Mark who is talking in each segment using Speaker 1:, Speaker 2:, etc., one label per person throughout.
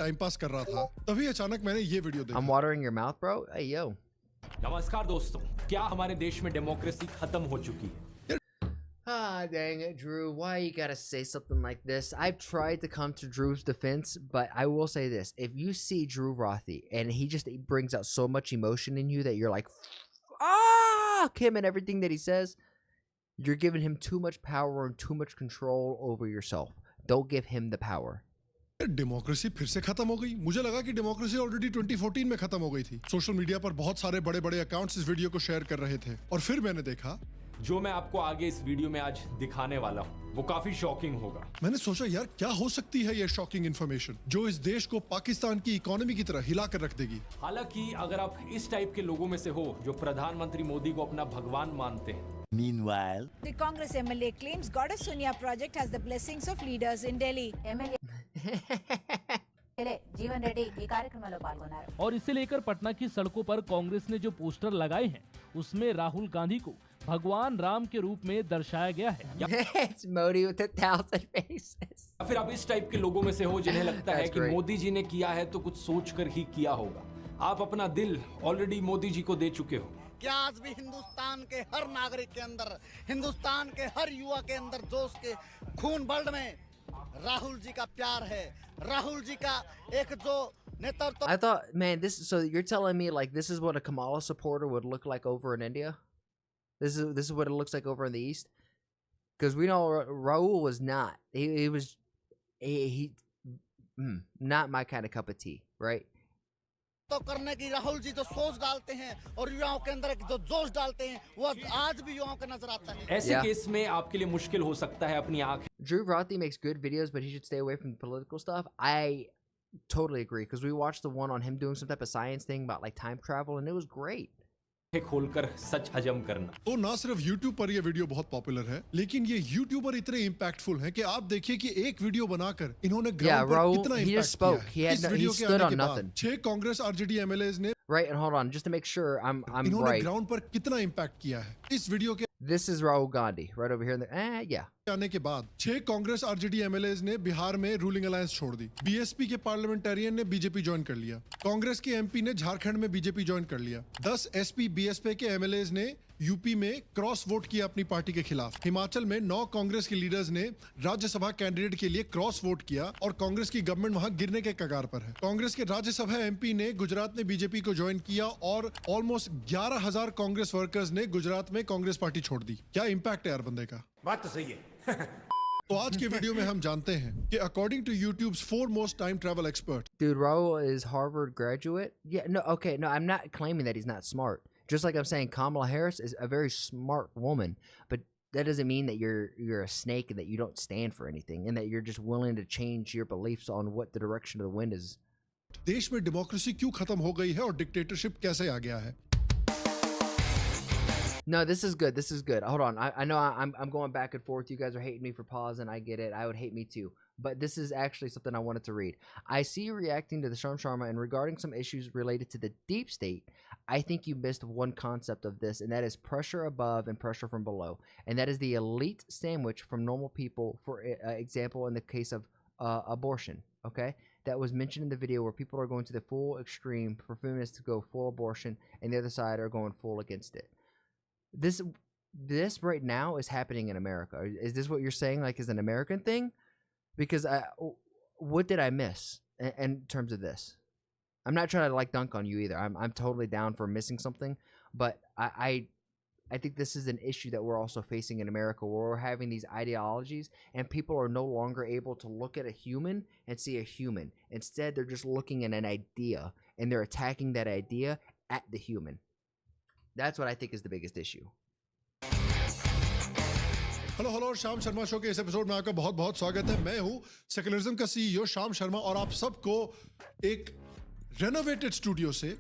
Speaker 1: Time pass कर रहा था तभी अचानक मैंने ये वीडियो देखा।
Speaker 2: I'm watering your mouth, bro. Hey, yo.
Speaker 3: नमस्कार दोस्तों, क्या हमारे देश में डेमोक्रेसी खत्म हो चुकी है?
Speaker 2: Ah, dang it, Drew. Why you gotta say something like this? I've tried to come to Drew's defense, but I will say this. If you see Drew Rothy and he brings out so much emotion in you that you're like, him and everything that he says, you're giving him too much power and too much control over yourself. Don't give him the power.
Speaker 1: Democracy फिर से खत्म हो गई। मुझे लगा कि democracy already 2014 में खत्म हो गई थी। सोशल मीडिया पर बहुत सारे बड़े बड़े अकाउंट्स इस वीडियो को शेयर कर रहे थे और फिर मैंने देखा
Speaker 3: जो मैं आपको आगे इस वीडियो में आज दिखाने वाला हूँ वो काफी शॉकिंग होगा।
Speaker 1: मैंने सोचा यार क्या हो सकती है ये शॉकिंग इन्फॉर्मेशन जो इस देश को पाकिस्तान की इकोनॉमी की तरह हिला कर रख देगी।
Speaker 3: हालांकि अगर आप इस टाइप के लोगों में से हो जो प्रधानमंत्री मोदी को अपना भगवान मानते हैं।
Speaker 4: Meanwhile,
Speaker 5: the Congress MLA claims Goddess Sonia project has the blessings of leaders in Delhi.
Speaker 6: जीवन रेड्डी ఈ కార్యక్రమంలో పాల్గొన్నారు
Speaker 7: और इसे लेकर पटना की सड़कों पर कांग्रेस ने जो पोस्टर लगाए हैं उसमें राहुल गांधी को भगवान राम के रूप में दर्शाया गया है।
Speaker 2: It's Modi with 1,000 faces.
Speaker 3: या फिर आप इस टाइप के लोगों में से हो जिन्हें लगता है
Speaker 2: That's
Speaker 3: कि
Speaker 2: great.
Speaker 3: मोदी जी ने किया है तो कुछ सोच कर ही किया होगा। आप अपना दिल ऑलरेडी मोदी जी को दे चुके हो।
Speaker 8: क्या आज भी हिंदुस्तान के हर नागरिक के अंदर, हिंदुस्तान के हर युवा के अंदर जोश के खून बल्ड में राहुल जी का प्यार है, राहुल जी का एक जो नेतृत्व।
Speaker 2: I thought, man, so you're telling me like this is what a Kamala supporter would look like over in India? This is what it looks like over in the East? Because we know Raul was not. He was not my kind of cup of tea, right?
Speaker 8: तो करने की राहुल जी जो सोच डालते हैं और युवाओं के अंदर जो जोश डालते हैं वो आज भी युवाओं को नजर आता है।
Speaker 3: ऐसे केस में आपके लिए मुश्किल हो सकता है अपनी आंख।
Speaker 2: Drew Rothy makes good videos, but he should stay away from the political stuff. I totally agree because we watched the one on him doing some type of science thing about like time travel, and it was great.
Speaker 3: खोलकर सच हजम करना।
Speaker 1: तो ना सिर्फ YouTube पर ये video बहुत popular है लेकिन ये यूट्यूबर इतने इम्पैक्टफुल हैं कि आप देखिए कि एक वीडियो बनाकर इन्होंने ग्राउंड पर
Speaker 2: Raul,
Speaker 1: कितना
Speaker 2: he just
Speaker 1: इम्पैक्ट किया
Speaker 2: spoke.
Speaker 1: है।
Speaker 2: He had
Speaker 1: इस
Speaker 2: no- he
Speaker 1: वीडियो के
Speaker 2: stood
Speaker 1: आने
Speaker 2: on
Speaker 1: के बाद
Speaker 2: nothing.
Speaker 1: 6 कांग्रेस RJD MLAs ने
Speaker 2: Right, and hold on, just to make sure I'm
Speaker 1: इन्होंने
Speaker 2: right.
Speaker 1: ग्राउंड पर कितना इम्पैक्ट किया है। इस वीडियो के
Speaker 2: This is Rahul Gandhi, right over here in the yeah.
Speaker 1: आने के बाद 6 कांग्रेस RJD MLAs ने बिहार में रूलिंग अलायंस छोड़ दी। BSP के पार्लियामेंटेरियन ने बीजेपी ज्वाइन कर लिया। कांग्रेस के MP ने झारखंड में बीजेपी ज्वाइन कर लिया। 10 SP BSP के MLAs ने यूपी में क्रॉस वोट किया अपनी पार्टी के खिलाफ। हिमाचल में 9 कांग्रेस के लीडर्स ने राज्यसभा कैंडिडेट के लिए क्रॉस वोट किया और कांग्रेस की गवर्नमेंट वहां गिरने के कगार पर है। कांग्रेस के राज्यसभा MP ने गुजरात में बीजेपी को ज्वाइन किया और ऑलमोस्ट 11,000 कांग्रेस वर्कर्स ने गुजरात में कांग्रेस पार्टी छोड़ दी। क्या इंपैक्ट है यार बंदे का।
Speaker 8: बात तो सही है।
Speaker 1: तो आज के वीडियो में हम जानते हैं कि according to YouTube's 4 most time travel experts,
Speaker 2: Dude, Raul is Harvard graduate. Yeah, no, okay, no, I'm not claiming that he's not smart. Just like I'm saying Kamala Harris is a very smart woman, but that doesn't mean that you're a snake and that you don't stand for anything and that you're just willing to change your beliefs on what the direction of the wind is.
Speaker 1: देश में democracy क्यों खत्म हो गई है और dictatorship कैसे आ गया है।
Speaker 2: No, this is good. This is good. Hold on. I know I'm going back and forth. You guys are hating me for pausing. I get it. I would hate me too. But this is actually something I wanted to read. I see you reacting to the Sharm Sharma and regarding some issues related to the deep state. I think you missed one concept of this, and that is pressure above and pressure from below. And that is the elite sandwich from normal people, for example, in the case of abortion, okay? That was mentioned in the video where people are going to the full extreme for feminists to go full abortion, and the other side are going full against it. This right now is happening in America. Is this what you're saying, like, is an American thing? Because what did I miss in terms of this? I'm not trying to like dunk on you either. I'm totally down for missing something, but I think this is an issue that we're also facing in America, where we're having these ideologies and people are no longer able to look at a human and see a human. Instead, they're just looking at an idea and they're attacking that idea at the human. That's what I think is the biggest issue.
Speaker 1: Hello शाम Sharma show के इस episode में आपका बहुत बहुत स्वागत है। मैं हूं सेक्युलरिज्म का CEO शाम शर्मा और आप सबको एक रेनोवेटेड स्टूडियो से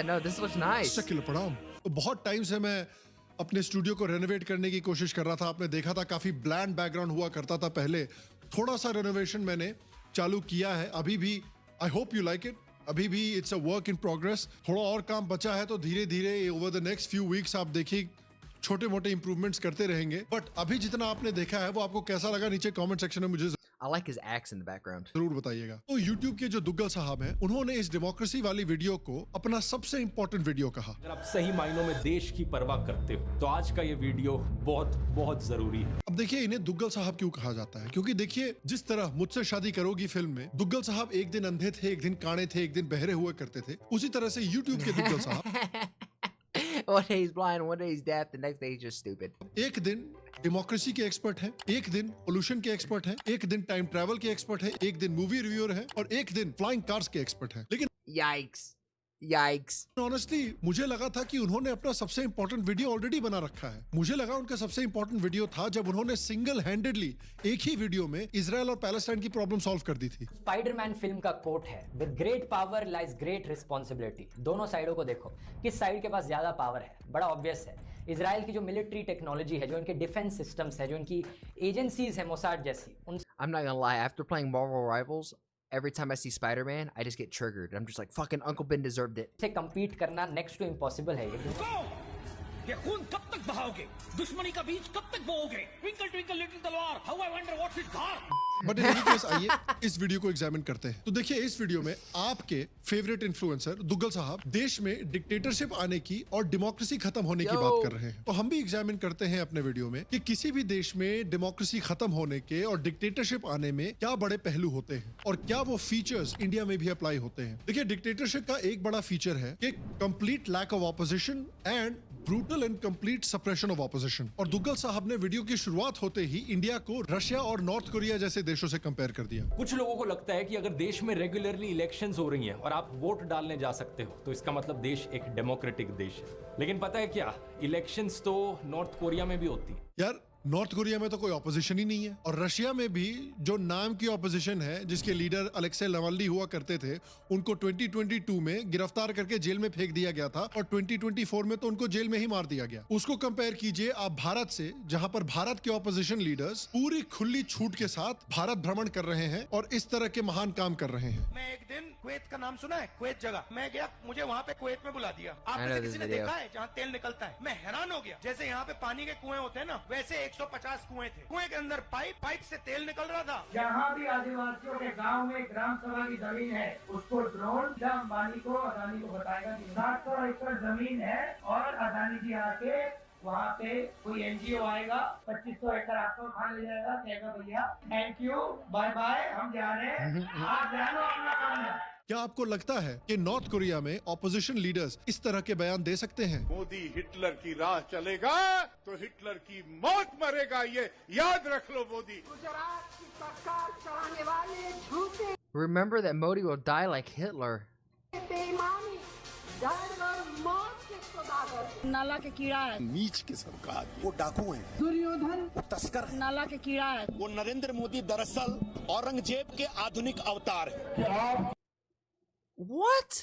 Speaker 2: No, this looks nice.
Speaker 1: Secular प्रणाम। तो बहुत टाइम से मैं अपने स्टूडियो को रेनोवेट करने की कोशिश कर रहा था। आपने देखा था काफी ब्लैंड बैकग्राउंड हुआ करता था पहले। थोड़ा सा रेनोवेशन मैंने चालू किया है। अभी भी I hope you like it. अभी भी it's a work in progress. थोड़ा और काम बचा है तो धीरे धीरे over the next few weeks आप देखिए छोटे मोटे इंप्रूवमेंट्स करते रहेंगे। बट अभी जितना आपने देखा है वो आपको कैसा लगा नीचे कमेंट सेक्शन में मुझे
Speaker 2: I like his axe in the background.
Speaker 1: जरूर बताइएगा। तो YouTube के जो दुग्गल साहब हैं, उन्होंने इस डेमोक्रेसी वाली वीडियो को अपना सबसे इंपॉर्टेंट वीडियो कहा।
Speaker 3: अगर आप सही मायनों में देश की परवाह करते हो तो आज का ये वीडियो बहुत बहुत जरूरी है।
Speaker 1: अब देखिए इन्हें दुग्गल साहब क्यों कहा जाता है, क्योंकि देखिए जिस तरह मुझसे शादी करोगी फिल्म में दुग्गल साहब एक दिन अंधे थे, एक दिन काणे थे, एक दिन बहरे हुए करते थे, उसी तरह से YouTube के दुग्गल साहब
Speaker 2: One day he's blind, one day he's deaf, the next day he's just stupid.
Speaker 1: एक दिन डेमोक्रेसी के एक्सपर्ट हैं, एक दिन पोल्यूशन के एक्सपर्ट हैं, एक दिन टाइम ट्रैवल के एक्सपर्ट हैं, एक दिन मूवी रिव्यूअर हैं और एक दिन फ्लाइंग कार्स के एक्सपर्ट हैं। लेकिन
Speaker 2: Yikes. Yikes.
Speaker 1: ऑनेस्टली मुझे लगा था कि उन्होंने अपना सबसे इंपॉर्टेंट वीडियो ऑलरेडी बना रखा है। मुझे लगा उनका सबसे इंपॉर्टेंट वीडियो था जब उन्होंने सिंगल हैंडेडली एक ही वीडियो में इजराइल और पैलेस्टाइन की प्रॉब्लम सॉल्व कर दी थी।
Speaker 4: स्पाइडरमैन फिल्म का कोट है, with great power lies great responsibility. दोनों साइडों को देखो, किस साइड के पास ज्यादा पावर है, बड़ा ऑब्वियस है। इजराइल की जो मिलिट्री टेक्नोलॉजी है, जो इनके डिफेंस सिस्टम्स है, जो इनकी एजेंसीज है मोसाद जैसी, उन
Speaker 2: I'm not gonna lie, after playing Marvel Rivals, every time I see Spider-Man, I just get triggered. I'm just like, fucking Uncle Ben deserved it.
Speaker 4: से compete करना नेक्स्ट टू इम्पॉसिबल है
Speaker 9: ये खून कब तक बहाओगे? दुश्मनी का बीज कब तक बोओगे? ट्विंकल ट्विंकल लिटिल तलवार, how I wonder what's it called?
Speaker 1: But in any case आइए इस वीडियो को एग्जामिन करते हैं। तो देखिए इस वीडियो में आपके फेवरेट इन्फ्लुएंसर दुग्गल साहब देश में डिक्टेटरशिप आने की और डेमोक्रेसी खत्म होने की बात कर रहे हैं। तो हम भी एग्जामिन करते हैं अपने वीडियो में कि किसी भी देश में डेमोक्रेसी खत्म होने के और डिक्टेटरशिप आने में क्या बड़े पहलू होते हैं और क्या वो फीचर्स इंडिया में भी अप्लाई होते हैं। देखिए डिक्टेटरशिप का एक बड़ा फीचर है कि complete lack of opposition and brutal and complete suppression of opposition. और दुग्गल साहब ने वीडियो की शुरुआत होते ही इंडिया को रशिया और नॉर्थ कोरिया जैसे देशों से कंपेयर कर दिया।
Speaker 3: कुछ लोगों को लगता है कि अगर देश में रेगुलरली इलेक्शंस हो रही हैं और आप वोट डालने जा सकते हो तो इसका मतलब देश एक डेमोक्रेटिक देश है। लेकिन पता है क्या, इलेक्शंस तो नॉर्थ कोरिया में भी होती है।
Speaker 1: यार नॉर्थ कोरिया में तो कोई ऑपोजिशन ही नहीं है और रशिया में भी जो नाम की ऑपोजिशन है, जिसके लीडर अलेक्सेई नावाल्नी हुआ करते थे, उनको 2022 में गिरफ्तार करके जेल में फेंक दिया गया था और 2024 में तो उनको जेल में ही मार दिया गया। उसको कंपेयर कीजिए आप भारत से, जहां पर भारत के ऑपोजिशन लीडर्स पूरी खुली छूट के साथ भारत भ्रमण कर रहे हैं और इस तरह के महान काम कर रहे हैं।
Speaker 9: मैं एक दिन कुवैत का नाम सुना है, कुवैत जगह मैं गया, मुझे वहाँ पे कुवैत में बुला दिया।
Speaker 2: I know
Speaker 9: आपने
Speaker 2: this
Speaker 9: किसी ने
Speaker 2: video.
Speaker 9: देखा है जहाँ तेल निकलता है? मैं हैरान हो गया। जैसे यहाँ पे पानी के कुएं होते हैं ना, वैसे 150 कुएं थे। कुएं के अंदर पाइप से तेल निकल रहा था।
Speaker 10: जहाँ भी आदिवासियों के गांव में ग्राम सभा की जमीन है, उसको ड्रोन अंबानी को अदानी को बताएगा कि 700 एकड़ जमीन है और अदानी जी आके वहाँ पे कोई एनजीओ आएगा, 2500 एकड़ आपको खा ले जाएगा, कहेगा भैया थैंक यू बाय बाय, हम जा रहे हैं, आप जानो अपना काम है।
Speaker 1: क्या आपको लगता है कि नॉर्थ कोरिया में ऑपोजिशन लीडर्स इस तरह के बयान दे सकते हैं?
Speaker 11: मोदी हिटलर की राह चलेगा तो हिटलर की मौत मरेगा, ये याद रख लो मोदी।
Speaker 10: गुजरात की सरकार चलाने वाले झूठे
Speaker 2: Remember that Modi will die like Hitler.
Speaker 10: बेईमानी मौत के सौदागर, नाला के कीड़ा है,
Speaker 8: नीच किस्म का आदमी, वो डाकू है,
Speaker 10: दुर्योधन
Speaker 8: वो तस्कर है,
Speaker 10: नाला के कीड़ा है,
Speaker 8: वो नरेंद्र मोदी दरअसल औरंगजेब के आधुनिक अवतार है।
Speaker 2: What?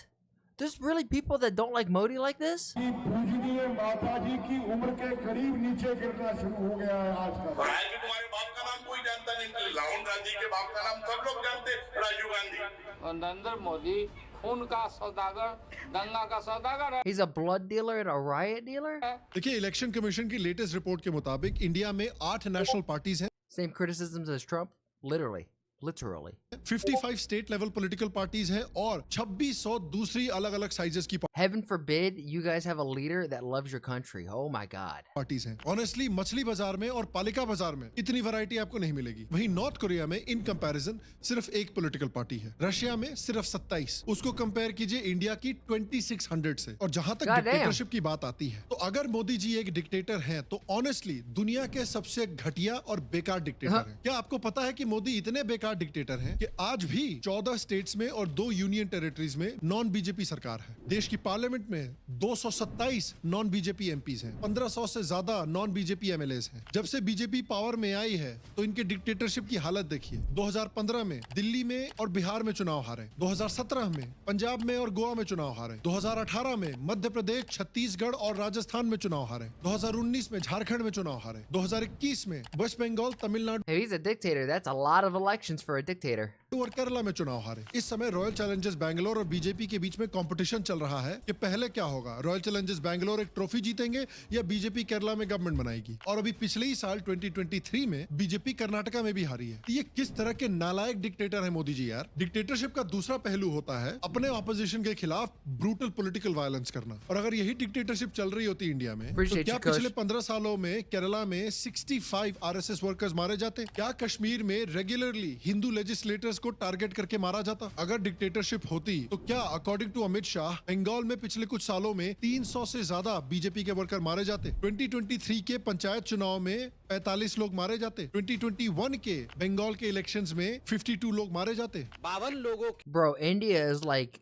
Speaker 2: There's really people that don't like Modi like this?
Speaker 11: पूजनीय माता जी की उम्र के करीब नीचे गिरना शुरू हो गया है आजकल। तुम्हारे बाप का नाम कोई जानता नहीं, राहुल गांधी के बाप का नाम सब लोग जानते, राजीव गांधी।
Speaker 9: और नरेंद्र मोदी खून का सौदागर, दंगा का सौदागर है।
Speaker 2: He's a blood dealer and a riot dealer?
Speaker 1: देखिए इलेक्शन कमीशन की लेटेस्ट रिपोर्ट के मुताबिक इंडिया में 8 नेशनल पार्टीज हैं।
Speaker 2: Same criticisms as Trump? Literally.
Speaker 1: 55 state level political parties हैं और 2600 दूसरी अलग अलग साइजेस की
Speaker 2: Heaven forbid you guys have a leader that loves your country. Oh my God.
Speaker 1: Parties हैं। ऑनेस्टली मछली बाजार में और पालिका बाजार में इतनी वैरायटी आपको नहीं मिलेगी। वहीं नॉर्थ कोरिया में इन कंपैरिजन सिर्फ एक पॉलिटिकल पार्टी है, रशिया में सिर्फ 27। उसको कंपेयर कीजिए इंडिया की 2600 से। और जहां तक डिक्टेटरशिप की बात आती है, तो अगर मोदी जी एक डिक्टेटर हैं तो ऑनेस्टली दुनिया के सबसे घटिया और बेकार डिक्टेटर हैं। क्या आपको पता है कि मोदी इतने बेकार डिक्टेटर हैं कि आज भी 14 स्टेट्स में और 2 यूनियन टेरिटरीज में नॉन बीजेपी सरकार है। देश की पार्लियामेंट में 227 नॉन बीजेपी एमपीज हैं, 1500 से ज्यादा नॉन बीजेपी एमएलएस हैं। जब से बीजेपी पावर में आई है तो इनके डिक्टेटरशिप की हालत देखिए। 2015 में दिल्ली में और बिहार में चुनाव हारे, 2017 में पंजाब में और गोवा में चुनाव हारे, 2018 में मध्य प्रदेश, छत्तीसगढ़ और राजस्थान में चुनाव हारे, 2019 में झारखंड में चुनाव हारे, 2021 में West Bengal, Tamil Nadu.
Speaker 2: If he's a dictator, that's a lot of elections for a dictator.
Speaker 1: और केरला में चुनाव हारे। इस समय रॉयल चैलेंजर्स बैंगलोर और बीजेपी के बीच में कंपटीशन चल रहा है कि पहले क्या होगा, रॉयल चैलेंजर्स बैंगलोर एक ट्रॉफी जीतेंगे या बीजेपी केरला में गवर्नमेंट बनाएगी। और अभी पिछले ही साल 2023 में बीजेपी कर्नाटका में भी हारी है। ये किस तरह के नालायक डिक्टेटर है मोदी जी यार। डिक्टेटरशिप का दूसरा पहलू होता है अपने ऑपोजिशन के खिलाफ ब्रूटल पॉलिटिकल वायलेंस करना। और अगर यही डिक्टेटरशिप चल रही होती इंडिया में तो क्या पिछले 15 सालों में केरला में 65 आरएसएस वर्कर्स मारे जाते? क्या कश्मीर में रेगुलरली हिंदू लेजिस्लेटर्स को टारगेट करके मारा जाता? अगर डिक्टेटरशिप होती तो क्या अकॉर्डिंग टू अमित शाह बंगाल में पिछले कुछ सालों में 300 से ज्यादा बीजेपी के वर्कर मारे जाते? 2023 के पंचायत चुनाव में 45 लोग मारे जाते? 2021 के बंगाल के इलेक्शंस में 52 लोग मारे जाते?
Speaker 12: 52 लोगों।
Speaker 2: Bro, India is like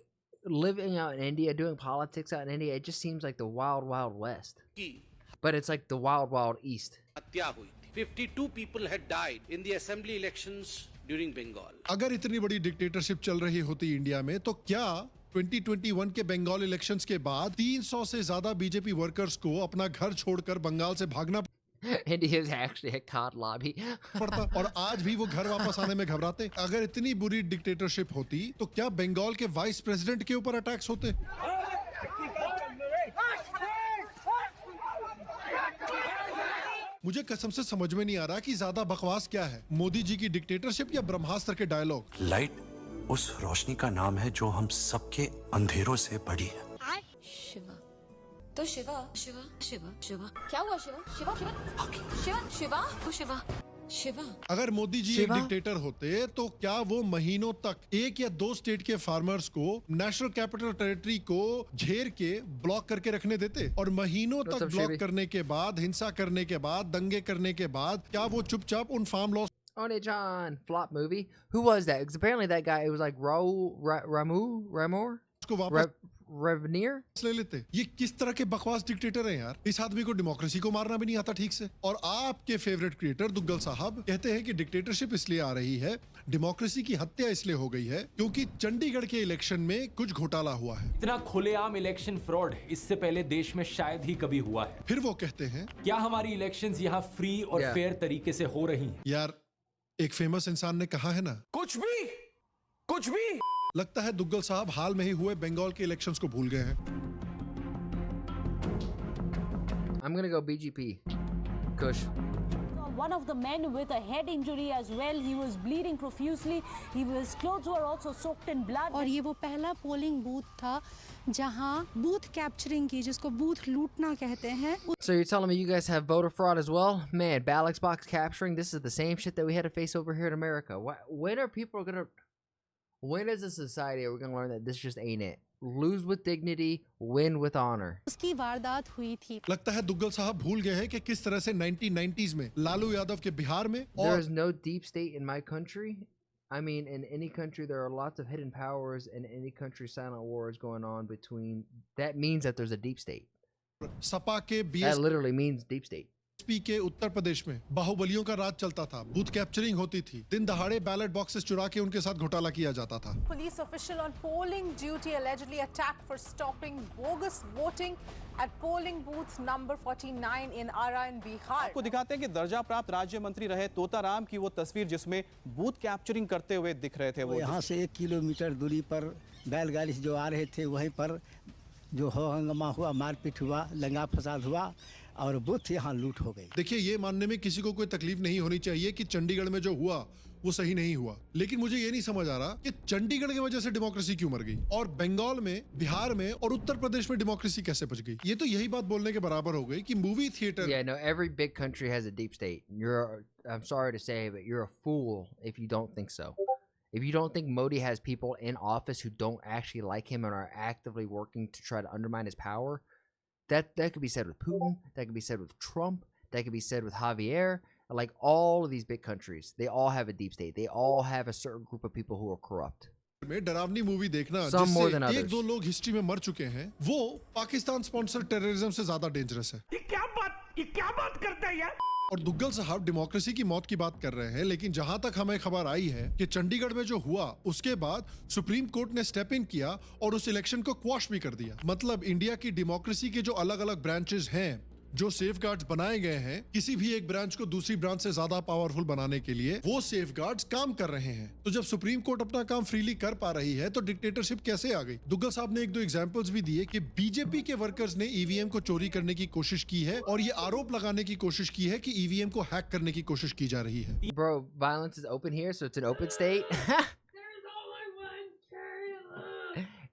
Speaker 2: living out in India, doing politics out in India. It just seems like the wild, wild west. But it's like the wild, wild east.
Speaker 12: हत्या हुई थी। 52 people had died in the assembly elections during Bengal.
Speaker 1: अगर इतनी बड़ी dictatorship चल रही होती India में तो क्या 2021 के बंगाल इलेक्शंस के बाद 300 से ज्यादा बीजेपी वर्कर्स को अपना घर छोड़कर बंगाल से भागना
Speaker 2: India is actually a COD lobby.
Speaker 1: पड़ता और आज भी वो घर वापस आने में घबराते? अगर इतनी बुरी डिक्टेटरशिप होती तो क्या बंगाल के वाइस प्रेसिडेंट के ऊपर अटैक्स होते? मुझे कसम से समझ में नहीं आ रहा कि ज्यादा बकवास क्या है, मोदी जी की डिक्टेटरशिप या ब्रह्मास्त्र के डायलॉग।
Speaker 13: लाइट उस रोशनी का नाम है जो हम सबके अंधेरों से बड़ी है।
Speaker 6: शिवा तो शिवा शिवा शिवा शिवा क्या हुआ? शिवा शिवा शिवा शिवा शिवा तो शिवा शिवा।
Speaker 1: अगर मोदी जी एक डिक्टेटर होते तो क्या वो महीनों तक एक या दो स्टेट के फार्मर्स को नेशनल कैपिटल टेरिटरी को घेर के ब्लॉक करके रखने देते? और महीनों तक ब्लॉक करने के बाद, हिंसा करने के बाद, दंगे करने के बाद क्या वो चुपचाप उन farm laws
Speaker 2: One-John flop movie. Who was that? Because apparently that guy, it was like Ramur?
Speaker 1: को वापस
Speaker 2: Revenir?
Speaker 1: ले लेते? ये किस तरह के बकवास डिक्टेटर हैं यार। इस आदमी को डेमोक्रेसी को मारना भी नहीं आता ठीक से। और आपके फेवरेट क्रिएटर दुग्गल साहब कहते हैं कि डिक्टेटरशिप इसलिए आ रही है, डेमोक्रेसी की हत्या इसलिए हो गई है क्योंकि चंडीगढ़ के इलेक्शन में कुछ घोटाला हुआ है।
Speaker 3: इतना खुलेआम इलेक्शन फ्रॉड इससे पहले देश में शायद ही कभी हुआ है।
Speaker 1: फिर वो कहते हैं
Speaker 3: क्या हमारी इलेक्शंस यहाँ फ्री और फेयर तरीके से हो रही हैं?
Speaker 1: यार एक फेमस इंसान ने कहा है ना, कुछ भी। लगता है दुग्गल साहब हाल में ही हुए बंगाल के इलेक्शंस को भूल गए हैं।
Speaker 2: I'm gonna go BJP. Kush.
Speaker 14: One of the men with a head injury as well. He was bleeding profusely. His clothes were also soaked in blood.
Speaker 15: और ये वो पहला पोलिंग बूथ था जहां बूथ कैप्चरिंग की, जिसको बूथ लूटना कहते हैं।
Speaker 2: So you're telling me you guys have voter fraud as well? Man, ballot box capturing, this is the same shit that we had to face over here in America. When are people gonna... When as a society are we going to learn that this just ain't it? Lose with dignity, win with honor.
Speaker 15: उसकी वारदात हुई थी।
Speaker 1: लगता है दुग्गल साहब भूल गए हैं कि किस तरह से 1990s में लालू यादव के बिहार में
Speaker 2: There is no deep state in my country. I mean, in any country there are lots of hidden powers, and in any country silent wars going on between. That means that there's a deep state.
Speaker 1: Sapa के
Speaker 2: That literally means deep state.
Speaker 1: BSP के उत्तर प्रदेश में बाहुबलियों का राज चलता था, booth capturing होती थी, दिन दहाड़े बैलेट बॉक्सेस चुरा के उनके साथ घोटाला किया जाता था।
Speaker 16: Police official on polling duty allegedly attacked for stopping bogus voting at polling booth number 49 in Ara in Bihar.
Speaker 17: आपको दिखाते हैं कि दर्जा प्राप्त राज्य मंत्री रहे तोताराम की वो तस्वीर जिसमें बूथ कैप्चरिंग करते हुए दिख रहे थे। वो
Speaker 18: यहाँ से 1 किलोमीटर दूरी पर बैलगाड़ी से जो आ रहे थे वहीं पर जो हो हंगामा हुआ, मारपीट हुआ, दंगा फसाद हुआ और बूथ यहाँ लूट हो गई।
Speaker 1: देखिए, ये मानने में किसी को कोई तकलीफ नहीं होनी चाहिए कि चंडीगढ़ में जो हुआ वो सही नहीं हुआ, लेकिन मुझे ये नहीं समझ आ रहा कि चंडीगढ़ की वजह से डेमोक्रेसी क्यों मर गई और बंगाल में, बिहार में और उत्तर प्रदेश में डेमोक्रेसी कैसे बच गई। ये तो यही बात बोलने के बराबर हो गई कि movie theatre.
Speaker 2: Yeah, no, every big country has a deep state. I'm sorry to say, but you're a fool if you don't think so. If you don't think Modi has people in office who don't actually like him and are actively working to try to undermine his power, that could be said with Putin, that could be said with Trump, that could be said with Javier. Like all of these big countries, they all have a deep state. They all have a certain group of people who are corrupt.
Speaker 1: में डरावनी movie देखना
Speaker 2: Some more than
Speaker 1: जिससे
Speaker 2: others.
Speaker 1: 1-2 लोग history में मर चुके हैं, वो पाकिस्तान स्पॉन्सर टेररिज्म से ज्यादा डेंजरस है।
Speaker 9: ये क्या बात करता है यार?
Speaker 1: और दुग्गल साहब डेमोक्रेसी की मौत की बात कर रहे हैं, लेकिन जहां तक हमें खबर आई है कि चंडीगढ़ में जो हुआ उसके बाद सुप्रीम कोर्ट ने स्टेप इन किया और उस इलेक्शन को क्वॉश भी कर दिया। मतलब इंडिया की डेमोक्रेसी के जो अलग अलग ब्रांचेस हैं जो सेफगार्ड्स बनाए गए हैं किसी भी एक ब्रांच को दूसरी ब्रांच से ज्यादा पावरफुल बनाने के लिए, वो सेफगार्ड्स काम कर रहे हैं। तो जब सुप्रीम कोर्ट अपना काम फ्रीली कर पा रही है तो डिक्टेटरशिप कैसे आ गई? दुग्गल साहब ने एक दो एग्जांपल्स भी दिए कि बीजेपी के वर्कर्स ने ईवीएम को चोरी करने की कोशिश की है और ये आरोप लगाने की कोशिश की है कि ईवीएम को हैक करने की कोशिश की जा रही है।
Speaker 2: Bro, violence is open here, so it's an open state.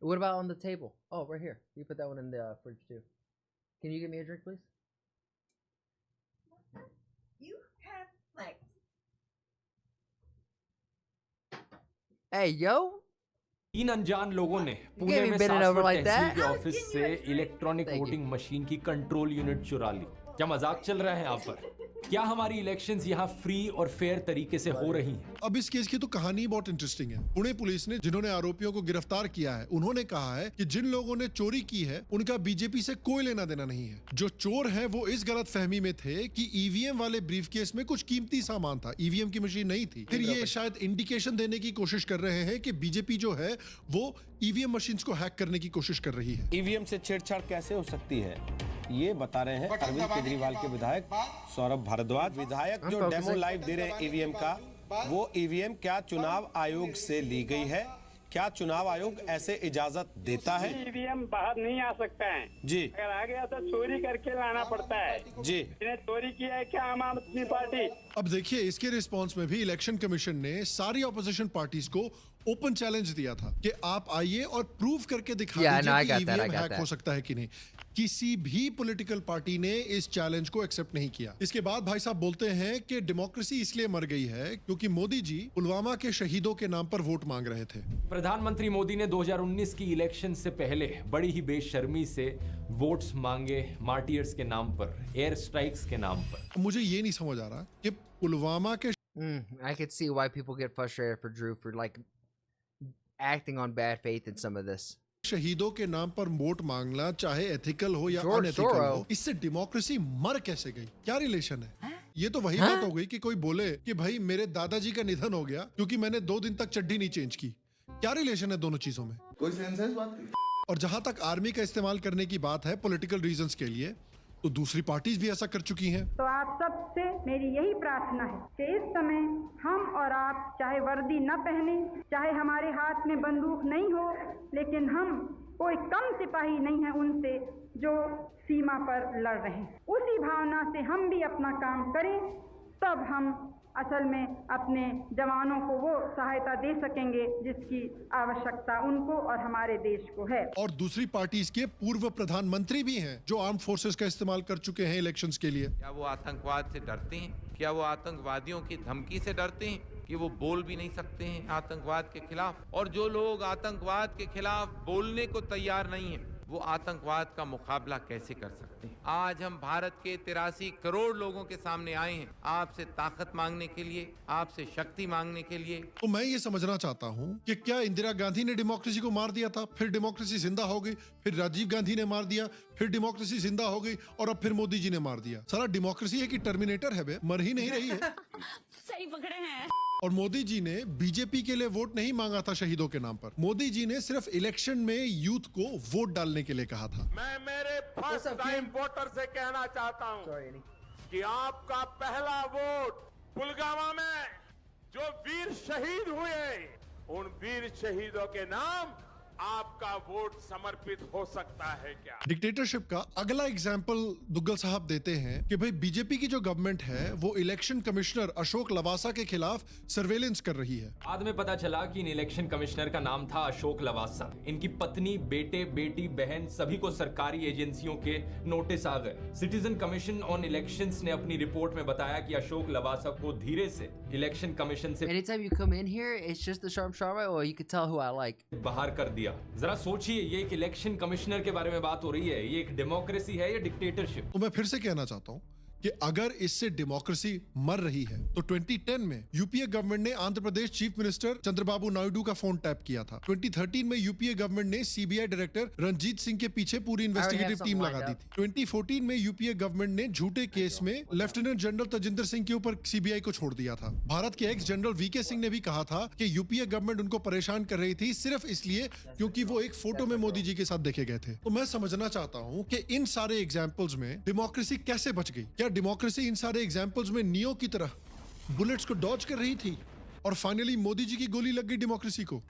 Speaker 2: What about on the table? Oh, right here. You put that one in the fridge too. Can you get me a drink, please?
Speaker 6: You have legs.
Speaker 2: Hey, yo.
Speaker 3: 3 अनजान लोगों ने Pune
Speaker 2: gave me
Speaker 3: में
Speaker 2: bending over
Speaker 3: Saswad
Speaker 2: like
Speaker 3: tehsil
Speaker 2: that?
Speaker 3: के office से electronic voting machine की control unit चुरा ली। क्या मजाक चल रहा है यहाँ पर? क्या हमारी इलेक्शंस यहाँ फ्री और फेयर तरीके से हो रही हैं?
Speaker 1: अब इस केस की तो कहानी बहुत इंटरेस्टिंग है। पुणे पुलिस ने जिन्होंने आरोपियों को गिरफ्तार किया है, उन्होंने कहा है कि जिन लोगों ने चोरी की है उनका बीजेपी से कोई लेना देना नहीं है। जो चोर हैं वो इस गलत फहमी में थे कि ईवीएम वाले ब्रीफकेस में कुछ कीमती सामान था, ईवीएम की मशीन नहीं थी। फिर ये शायद इंडिकेशन देने की कोशिश कर रहे हैं कि बीजेपी जो है वो ईवीएम मशीन्स को हैक करने की कोशिश कर रही है।
Speaker 19: ईवीएम से छेड़छाड़ कैसे हो सकती है, ये बता रहे हैं अरविंद केजरीवाल के विधायक सौरभ भारद्वाज। विधायक जो डेमो लाइव दे रहे हैं ईवीएम का, वो ईवीएम क्या चुनाव आयोग से ली गई है? क्या चुनाव आयोग ऐसे इजाजत देता है?
Speaker 20: ईवीएम बाहर नहीं आ सकता है
Speaker 19: जी,
Speaker 20: अगर आ गया तो चोरी करके लाना पड़ता है
Speaker 19: जी।
Speaker 20: इन्हें चोरी किया है क्या आम आदमी पार्टी?
Speaker 1: अब देखिए, इसके रिस्पांस में भी इलेक्शन कमीशन ने सारी ऑपोजिशन पार्टीज को ओपन चैलेंज दिया था कि आप आइए और प्रूव करके दिखा दीजिए कि ईवीएम हैक हो सकता है कि नहीं। किसी भी पॉलिटिकल पार्टी ने इस चैलेंज को एक्सेप्ट नहीं किया। इसके बाद भाई साहब बोलते हैं कि डेमोक्रेसी इसलिए मर गई है क्योंकि मोदी जी पुलवामा के शहीदों के नाम पर वोट मांग रहे थे।
Speaker 3: प्रधानमंत्री मोदी ने 2019 की इलेक्शन से पहले बड़ी ही बेशर्मी से वोट्स मांगे मार्टियर्स के नाम पर, एयर स्ट्राइक्स के नाम पर।
Speaker 1: मुझे ये नहीं समझ आ रहा कि पुलवामा के
Speaker 2: I could see why people get frustrated for Drew for like acting on bad faith in some of this.
Speaker 1: शहीदों के नाम पर वोट मांगना चाहे एथिकल हो या अनएथिकल हो, इससे डेमोक्रेसी मर कैसे गई? क्या रिलेशन है? ये तो वही बात हो गई कि कोई बोले कि भाई मेरे दादाजी का निधन हो गया क्योंकि मैंने 2 दिन तक चड्डी नहीं चेंज की। क्या रिलेशन है दोनों चीजों में?
Speaker 11: कोई सेंस है इस बात की?
Speaker 1: और जहां तक आर्मी का इस्तेमाल करने की बात है पॉलिटिकल रीजंस के लिए, तो दूसरी पार्टीज भी ऐसा कर चुकी हैं।
Speaker 21: तो आप सबसे मेरी यही प्रार्थना है कि इस समय हम और आप चाहे वर्दी न पहने, चाहे हमारे हाथ में बंदूक नहीं हो, लेकिन हम कोई कम सिपाही नहीं है उनसे जो सीमा पर लड़ रहे हैं। उसी भावना से हम भी अपना काम करें, तब हम असल में अपने जवानों को वो सहायता दे सकेंगे जिसकी आवश्यकता उनको और हमारे देश को है।
Speaker 1: और दूसरी पार्टीज के पूर्व प्रधानमंत्री भी हैं जो आर्म फोर्सेस का इस्तेमाल कर चुके हैं इलेक्शंस के लिए।
Speaker 22: क्या वो आतंकवाद से डरते हैं? क्या वो आतंकवादियों की धमकी से डरते हैं कि वो बोल भी नहीं सकते हैं आतंकवाद के खिलाफ? और जो लोग आतंकवाद के खिलाफ बोलने को तैयार नहीं है, वो आतंकवाद का मुकाबला कैसे कर सकते हैं? आज हम भारत के 83 करोड़ लोगों के सामने आए हैं आपसे ताकत मांगने के लिए, आपसे शक्ति मांगने के लिए।
Speaker 1: तो मैं ये समझना चाहता हूँ कि क्या इंदिरा गांधी ने डेमोक्रेसी को मार दिया था, फिर डेमोक्रेसी जिंदा हो गई, फिर राजीव गांधी ने मार दिया, फिर डेमोक्रेसी जिंदा हो गई और अब फिर मोदी जी ने मार दिया? सारा डेमोक्रेसी है कि टर्मिनेटर है बे, मर ही नहीं रही है।
Speaker 14: सही पकड़े हैं।
Speaker 1: और मोदी जी ने बीजेपी के लिए वोट नहीं मांगा था शहीदों के नाम पर। मोदी जी ने सिर्फ इलेक्शन में यूथ को वोट डालने के लिए कहा था।
Speaker 11: मैं मेरे फर्स्ट टाइम वोटर से कहना चाहता हूं कि आपका पहला वोट पुलवामा में जो वीर शहीद हुए, उन वीर शहीदों के नाम आपका वोट समर्पित हो सकता है क्या?
Speaker 1: डिक्टेटरशिप का अगला एग्जाम्पल दुग्गल साहब देते हैं कि भाई बीजेपी की जो गवर्नमेंट है वो इलेक्शन कमिश्नर अशोक लवासा के खिलाफ सर्वेलेंस कर रही है।
Speaker 3: बाद में पता चला कि इन इलेक्शन कमिश्नर का नाम था अशोक लवासा। इनकी पत्नी, बेटे, बेटी, बहन सभी को सरकारी एजेंसियों के नोटिस आ गए। सिटीजन कमीशन ऑन इलेक्शंस ने अपनी रिपोर्ट में बताया कि अशोक लवासा को धीरे से इलेक्शन कमीशन से
Speaker 2: Anytime you come in here, it's just the Sharm Sharma, or you can tell who I like.
Speaker 3: बाहर कर दिया। जरा सोचिए, ये एक इलेक्शन कमिश्नर के बारे में बात हो रही है, ये एक डेमोक्रेसी है या डिक्टेटरशिप?
Speaker 1: तो मैं फिर से कहना चाहता हूँ कि अगर इससे डेमोक्रेसी मर रही है तो 2010 में यूपीए गवर्नमेंट ने आंध्र प्रदेश चीफ मिनिस्टर चंद्रबाबू नायडू का फोन टैप किया था। 2013 में यूपीए गवर्नमेंट ने सीबीआई डायरेक्टर रंजीत सिंह के पीछे पूरी इन्वेस्टिगेटिव टीम लगा दी थी। 2014 में यूपीए गवर्नमेंट ने झूठे केस में लेफ्टिनेंट जनरल तजिंदर सिंह के ऊपर सीबीआई को छोड़ दिया था। भारत के एक्स जनरल वीके सिंह ने भी कहा था कि यूपीए गवर्नमेंट उनको परेशान कर रही थी सिर्फ इसलिए क्योंकि वो एक फोटो में मोदी जी के साथ देखे गए थे। तो मैं समझना चाहता हूं कि इन सारे एग्जांपल्स में डेमोक्रेसी कैसे बच गई? क्या डेमोक्रेसी इन सारे एग्जांपल्स में नियो की तरह बुलेट्स को डॉज कर रही थी और फाइनली मोदी जी की गोली लग गई डेमोक्रेसी को?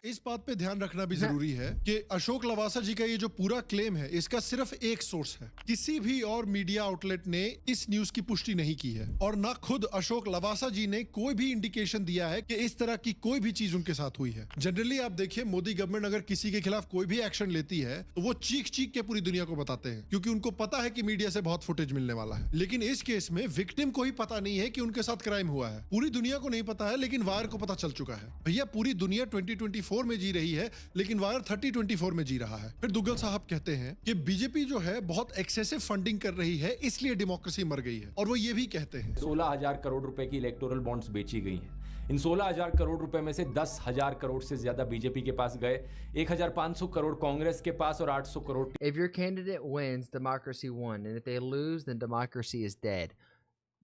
Speaker 1: इस बात पे ध्यान रखना भी जरूरी है कि अशोक लवासा जी का ये जो पूरा क्लेम है इसका सिर्फ एक सोर्स है। किसी भी और मीडिया आउटलेट ने इस न्यूज की पुष्टि नहीं की है और ना खुद अशोक लवासा जी ने कोई भी इंडिकेशन दिया है कि इस तरह की कोई भी चीज उनके साथ हुई है। जनरली आप देखिए मोदी गवर्नमेंट अगर किसी के खिलाफ कोई भी एक्शन लेती है तो वो चीख चीख के पूरी दुनिया को बताते हैं क्योंकि उनको पता है कि मीडिया से बहुत फुटेज मिलने वाला है। लेकिन इस केस में विक्टिम को ही पता नहीं है कि उनके साथ क्राइम हुआ है। पूरी दुनिया को नहीं पता है लेकिन वायर को पता चल चुका है। भैया पूरी दुनिया 2024 में जी रही है लेकिन वायर 3024 में जी रहा है। फिर दुग्गल साहब कहते हैं कि बीजेपी जो है बहुत एक्सेसिव फंडिंग कर रही है इसलिए डेमोक्रेसी मर गई है। और वो ये भी कहते हैं
Speaker 3: 16,000 करोड़ रुपए की इलेक्टोरल बॉन्ड्स बेची गई हैं। इन 16,000 करोड़ रुपए में से 10,000 करोड़ से ज्यादा बीजेपी के पास गए, 1,500 करोड़ कांग्रेस के पास और 800 crore.
Speaker 2: If your candidate wins, democracy won, and if they lose, then democracy is dead.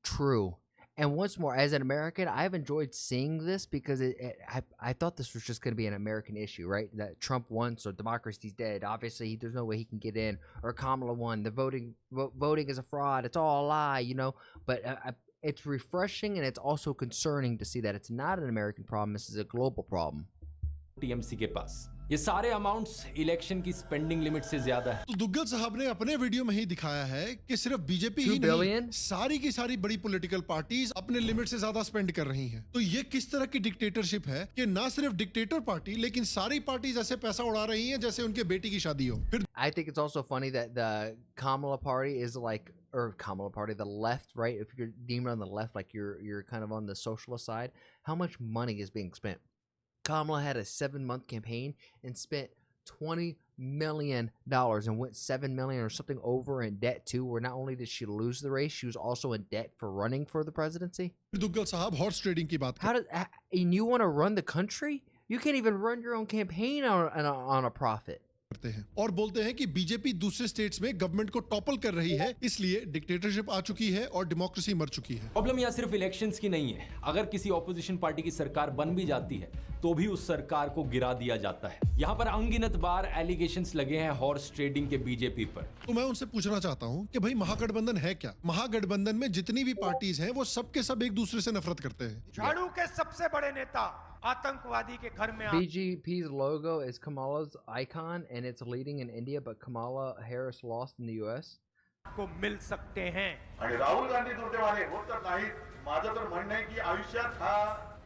Speaker 2: True. And once more, as an American, I've enjoyed seeing this because I thought this was just going to be an American issue, right? That Trump won, so democracy's dead. Obviously, there's no way he can get in. Or Kamala won. The voting is a fraud. It's all a lie, you know. But it's refreshing and it's also concerning to see that it's not an American problem. This is a global problem.
Speaker 3: TMC के पास ये सारे amounts election की spending limit से ज्यादा है।
Speaker 1: तो दुग्गल साहब ने अपने वीडियो में ही दिखाया है कि सिर्फ बीजेपी ही नहीं, सारी की सारी बड़ी पॉलिटिकल पार्टीज अपने लिमिट से ज्यादा स्पेंड कर रही हैं। तो ये किस तरह की डिक्टेटरशिप है कि ना सिर्फ डिक्टेटर पार्टी लेकिन सारी पार्टीज ऐसे पैसा उड़ा रही हैं जैसे उनके बेटी की शादी हो। फिर
Speaker 2: I think it's also funny that the Kamala party is like, or Kamala party, the left, right? If you're deemed on the left, like you're kind of on the socialist side, how much money is being spent? Kamala had a 7-month campaign and spent $20 million and went $7 million or something over in debt too, where not only did she lose the race, she was also in debt for running for the presidency.
Speaker 1: Duggal साहब horse trading की बात
Speaker 2: How does, and you want to run the country? You can't even run your own campaign on a profit.
Speaker 1: करते हैं और बोलते हैं कि BJP दूसरे स्टेट्स में गवर्नमेंट को टॉपल कर रही है, इसलिए डिक्टेटरशिप आ चुकी है और डेमोक्रेसी मर चुकी है।
Speaker 3: प्रॉब्लम यहाँ सिर्फ इलेक्शंस की नहीं है। अगर किसी ऑपोजिशन पार्टी की सरकार बन भी जाती है तो भी उस सरकार को गिरा दिया जाता है। यहाँ पर अनगिनत बार एलिगेशंस लगे हैं हॉर्स ट्रेडिंग के बीजेपी पर।
Speaker 1: तो मैं उनसे पूछना चाहता हूँ कि भाई महागठबंधन है क्या? महागठबंधन में जितनी भी पार्टीज हैं वो सब के सब एक दूसरे से नफरत करते हैं।
Speaker 9: झाड़ू के सबसे बड़े नेता आतंकवादी के घर में
Speaker 2: BJP's logo is Kamala's icon and it's leading in India, but Kamala Harris lost in the US.
Speaker 9: को मिल सकते हैं।
Speaker 5: आणि राहुल गांधी दुर्दैवाने होत तर नाहीत। माझं तर म्हणणं आहे की आयुष्यात हा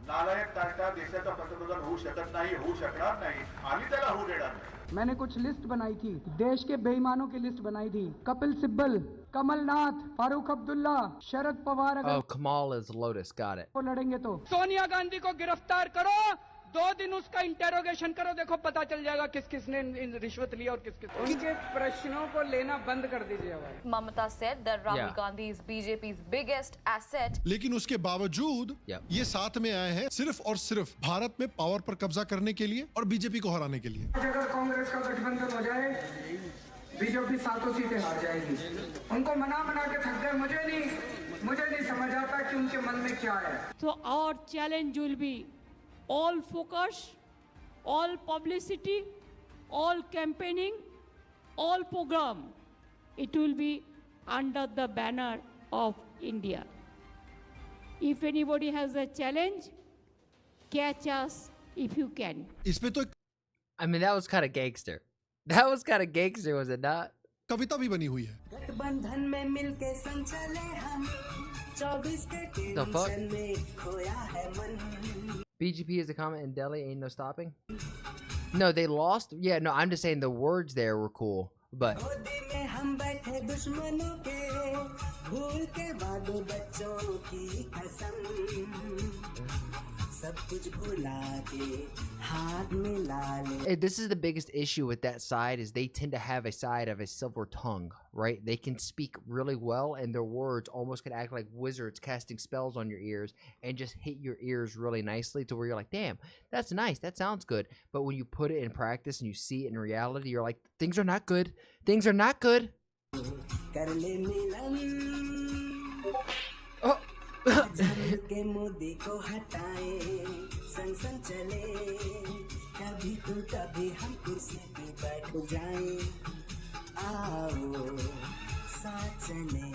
Speaker 5: नालायक तारका देशाचा पंतप्रधान होऊ शकत नाही, होऊ शकणार नाही, आम्ही त्याला होऊ देणार नाही।
Speaker 7: मैंने कुछ लिस्ट बनाई थी, देश के बेईमानों की लिस्ट बनाई थी। Kapil Sibal, Kamal Nath, Farooq Abdullah, Sharad Pawar.
Speaker 2: Oh, Kamala is Lotus, got it.
Speaker 7: वो लड़ेंगे तो सोनिया गांधी को गिरफ्तार करो, 2 दिन उसका इंटेरोगेशन करो, देखो पता चल जाएगा किस किसने रिश्वत लिया और किस किस। उनके प्रश्नों को लेना बंद कर दीजिए।
Speaker 6: Mamata said that Rahul Gandhi is BJP's biggest asset.
Speaker 1: लेकिन उसके बावजूद ये साथ में आए हैं सिर्फ और सिर्फ भारत में पावर पर कब्जा करने के लिए और बीजेपी को हराने के लिए।
Speaker 7: अगर कांग्रेस का गठबंधन हो जाए, बीजेपी 7 सीटें हार जाएगी। उनको मना के थक गए। मुझे नहीं समझ आता कि उनके मन में क्या है।
Speaker 14: So our challenge will be all focus, all publicity, all campaigning, all program. It will be under the banner of India. If anybody has a challenge, catch us if you can.
Speaker 1: इस पे तो
Speaker 2: I mean, that was kind of gangster. That was kind of gangster, was it not?
Speaker 1: कविता भी बनी हुई है।
Speaker 23: गठबंधन में मिलके संग चले हम, 24 के
Speaker 2: The fuck?
Speaker 23: टेंशन में खोया है मन।
Speaker 2: BGP is a comment in Delhi, ain't no stopping. No, they lost. Yeah, no, I'm just saying the words there were cool, but
Speaker 23: गोदी में हम बैठे दुश्मनों के, भूल के वादों बच्चों की कसम। सब कुछ भुला के हाथ मिला ले.
Speaker 2: This is the biggest issue with that side is they tend to have a side of a silver tongue, right? They can speak really well and their words almost can act like wizards casting spells on your ears and just hit your ears really nicely to where you're like, damn, that's nice, that sounds good. But when you put it in practice and you see it in reality, you're like, things are not good. Things are not good.
Speaker 23: कर ले मिलन.
Speaker 2: Oh.
Speaker 23: के मोदी को हटाए सन सन चले कभी तू कभी हम कुर्सी पे बैठ जाए आओ साथ चले.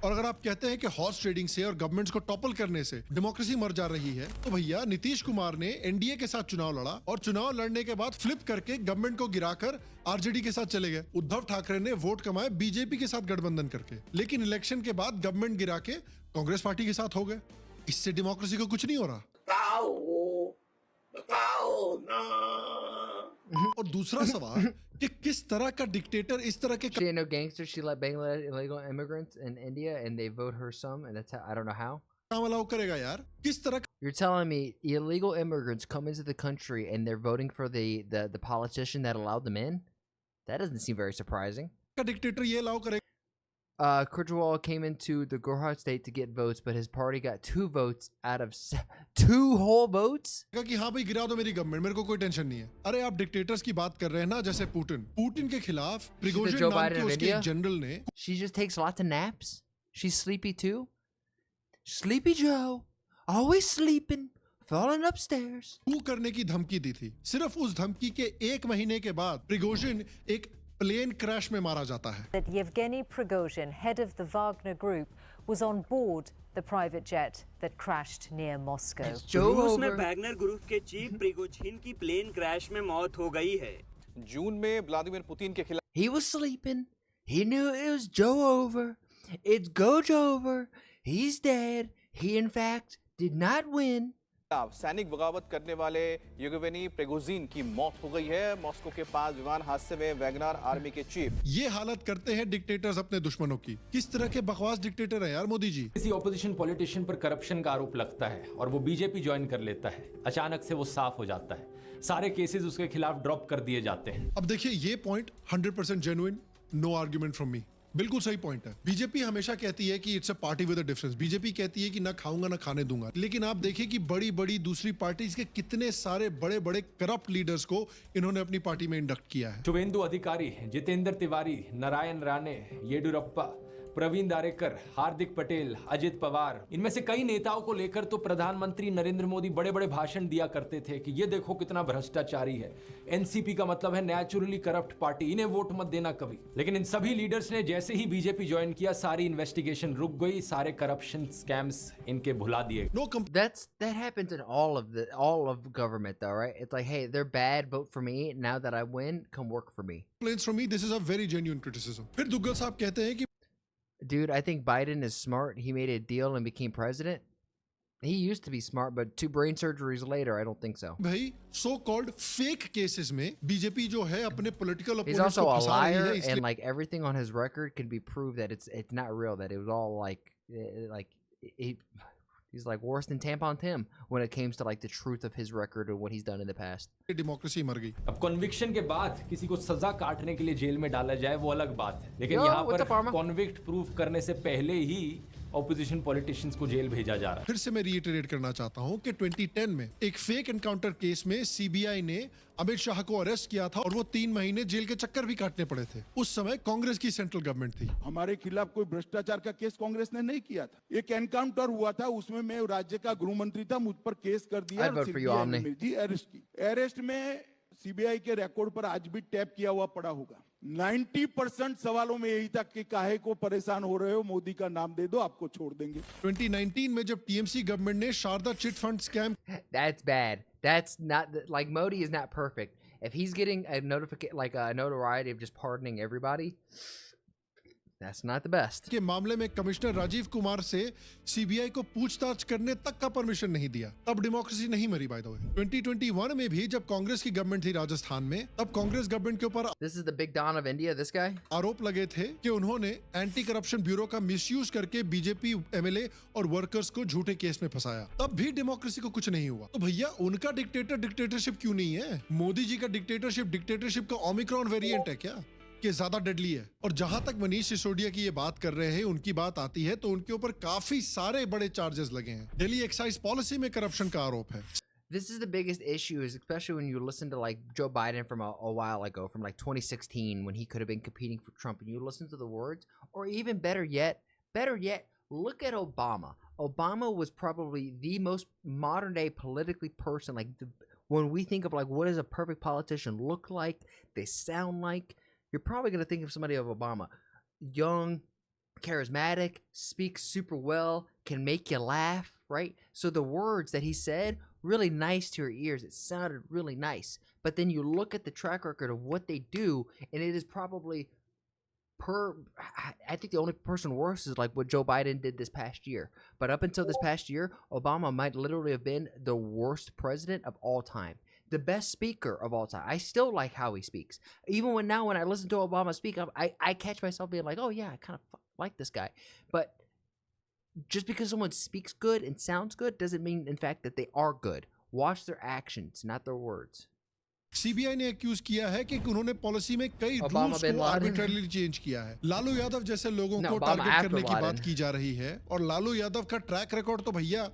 Speaker 1: और अगर आप कहते हैं कि हॉर्स ट्रेडिंग से और गवर्नमेंट्स को टॉपल करने से डेमोक्रेसी मर जा रही है, तो भैया नीतीश कुमार ने एनडीए के साथ चुनाव लड़ा और चुनाव लड़ने के बाद फ्लिप करके गवर्नमेंट को गिराकर आरजेडी के साथ चले गए. उद्धव ठाकरे ने वोट कमाए बीजेपी के साथ गठबंधन करके, लेकिन इलेक्शन के बाद गवर्नमेंट गिरा के कांग्रेस पार्टी के साथ हो गए. इससे डेमोक्रेसी को कुछ नहीं हो रहा. और दूसरा सवाल कि किस तरह का डिक्टेटर इस तरह के
Speaker 2: She ain't no gangster. She let Bangladesh illegal immigrants in India and they vote her some and that's how, I don't know how.
Speaker 1: काम अलाउ करेगा यार. किस तरह का
Speaker 2: You're telling me illegal immigrants come into the country and they're voting for the politician that allowed them in? That doesn't seem very surprising.
Speaker 1: Dictator ये allow करेगा.
Speaker 2: Kerjewal came into the Gujarat state to get votes, but his party got 2 votes out of 2 whole votes.
Speaker 1: कि हाँ भाई गिरा दो मेरी government, मेरे को कोई टेंशन नहीं है. अरे आप डिक्टेटर्स की बात कर रहे हैं ना, जैसे पुतिन के खिलाफ प्रिगोजिन नाम के उसके एक जनरल ने.
Speaker 2: She just takes lots of naps. She's sleepy too. Sleepy Joe, always sleeping, falling upstairs.
Speaker 1: coup करने की धमकी दी थी. सिर्फ उस धमकी के 1 महीने के बाद प्रिगोजिन एक प्लेन क्रैश में मारा जाता है.
Speaker 16: That Yevgeny Prigozhin, head of the Wagner Group, was on board the private jet that crashed near Moscow.
Speaker 4: रूस में वैगनर ग्रुप के चीफ प्रिगोजिन की प्लेन क्रैश में मौत हो गई है.
Speaker 17: जून में व्लादिमीर पुतिन के खिलाफ.
Speaker 2: He was sleeping. He knew it was Joe over. It's Goj over. He's dead. He in fact did not win.
Speaker 17: सैनिक बगावत करने वाले येवगेनी प्रिगोजिन की मौत हो गई है. मॉस्को के पास विमान हादसे में वैगनर आर्मी के चीफ.
Speaker 1: ये हालत करते हैं डिक्टेटर्स अपने दुश्मनों की. किस तरह के बकवास डिक्टेटर हैं यार मोदी जी.
Speaker 3: किसी ऑपोजिशन पॉलिटिशियन पर करप्शन का आरोप लगता है और वो बीजेपी ज्वाइन कर लेता है. अचानक से वो साफ हो जाता है. सारे केसेस उसके खिलाफ ड्रॉप कर दिए जाते हैं.
Speaker 1: अब देखिए ये point 100% genuine, no argument from me. बिल्कुल सही पॉइंट है. बीजेपी हमेशा कहती है कि it's a party with a difference. BJP कहती है कि ना खाऊंगा ना खाने दूंगा, लेकिन आप देखिए कि बड़ी बड़ी दूसरी पार्टीज के कितने सारे बड़े बड़े करप्ट लीडर्स को इन्होंने अपनी पार्टी में इंडक्ट किया है.
Speaker 3: शुभेंदु अधिकारी, जितेंद्र तिवारी, नारायण राणे, येडियुरप्पा, प्रवीण दारेकर, हार्दिक पटेल, अजित पवार, इनमें से कई नेताओं को लेकर तो प्रधानमंत्री नरेंद्र मोदी बड़े बड़े भाषण दिया करते थे कि ये देखो कितना भ्रष्टाचारी है. एनसीपी का मतलब है नेचुरली करप्ट पार्टी, इन्हें वोट मत देना कभी. लेकिन इन सभी लीडर्स ने जैसे ही बीजेपी ज्वाइन किया, सारी इन्वेस्टिगेशन रुक गई, सारे करप्शन स्कैम्स इनके भुला दिए.
Speaker 2: That happens in all of government though, right? It's like, hey, they're bad, vote for me. Now that I win, come work for me.
Speaker 1: From me, this is a very genuine criticism. फिर दुग्गल साहब कहते हैं कि
Speaker 2: Dude, I think Biden is smart. He made a deal and became president. He used to be smart, but 2 brain surgeries later, I don't think so.
Speaker 1: भाई so called fake cases में BJP जो है अपने political
Speaker 2: He's
Speaker 1: opponents
Speaker 2: also
Speaker 1: को
Speaker 2: a
Speaker 1: फंसा रही
Speaker 2: liar,
Speaker 1: है.
Speaker 2: and like everything on his record can be proved that it's not real. That it was all he's like worse than Tampon Tim when it comes to like the truth of his record and what he's done in the past.
Speaker 1: Democracy मर गई.
Speaker 3: अब conviction के बाद किसी को सजा काटने के लिए जेल में डाला जाए वो अलग बात है, लेकिन
Speaker 2: Yo,
Speaker 3: यहाँ
Speaker 2: what's
Speaker 3: पर
Speaker 2: up, Arma?
Speaker 3: कॉन्विक्ट प्रूफ करने से पहले ही ऑपोजिशन पॉलिटिशियंस को जेल भेजा जा रहा है.
Speaker 1: फिर से मैं रिइटरेट करना चाहता हूं कि 2010 में एक फेक एनकाउंटर केस में सीबीआई ने अमित शाह को अरेस्ट किया था और वो 3 महीने जेल के चक्कर भी काटने पड़े थे. उस समय कांग्रेस की सेंट्रल गवर्नमेंट थी.
Speaker 8: हमारे खिलाफ कोई भ्रष्टाचार का केस कांग्रेस ने नहीं किया था. एक एनकाउंटर हुआ था, उसमें मैं राज्य का गृह मंत्री था, मुझ पर केस कर दिया. अरेस्ट की. अरेस्ट में सीबीआई के रिकॉर्ड पर आज भी टैप किया हुआ पड़ा होगा. 90% सवालों में यही था कि काहे को परेशान हो रहे हो, मोदी का नाम दे दो, आपको छोड़ देंगे.
Speaker 1: 2019 में जब टीएमसी गवर्नमेंट ने Sharda chit fund scam.
Speaker 2: That's bad. That's not like Modi is not perfect. If he's getting a notoriety of just pardoning everybody, That's not the best.
Speaker 1: के मामले में कमिश्नर राजीव कुमार से सीबीआई को पूछताछ करने तक का परमिशन नहीं दिया। तब डेमोक्रेसी नहीं मरी बाय द वे। 2021 में भी जब कांग्रेस की गवर्नमेंट थी राजस्थान में, तब कांग्रेस गवर्नमेंट के ऊपर
Speaker 2: This is the big Don of India, this guy?
Speaker 1: आरोप लगे थे कि उन्होंने एंटी करप्शन ब्यूरो का मिसयूज करके बीजेपी एमएलए और वर्कर्स को झूठे केस में फंसाया। तब भी डेमोक्रेसी को कुछ नहीं हुआ। तो भैया उनका डिक्टेटरशिप क्यों नहीं है? मोदी जी का डिक्टेटरशिप का ओमिक्रॉन वेरिएंट है क्या, कि ज्यादा डेडली है? और जहां तक मनीष सिसोदिया की ये बात कर रहे हैं, उनकी बात आती है तो उनके ऊपर काफी सारे बड़े चार्जेस लगे हैं। दिल्ली एक्साइज पॉलिसी में करप्शन का आरोप है।
Speaker 2: This is the biggest issue, is especially when you listen to like Joe Biden from a while ago, from like 2016, when he could have been competing for Trump, and you listen to the words, or even better yet, look at Obama. Obama was probably the most modern day politically person. Like when we think of like what does a perfect politician look like, they sound like, you're probably going to think of somebody of Obama. Young, charismatic, speaks super well, can make you laugh, right? So the words that he said, really nice to your ears. It sounded really nice. But then you look at the track record of what they do, and it is probably I think the only person worse is like what Joe Biden did this past year. But up until this past year, Obama might literally have been the worst president of all time. The best speaker of all time. I still like how he speaks. Even when I listen to Obama speak, I catch myself being like, oh yeah, I kind of like this guy. But just because someone speaks good and sounds good doesn't mean, in fact, that they are good. Watch their actions, not their words.
Speaker 1: CBI ने accused किया है कि उन्होंने policy में कई rules को arbitrarily change किया है। लालू यादव जैसे लोगों को टारगेट करने की बात की जा रही है, और लालू यादव का ट्रैक रिकॉर्ड तो भैया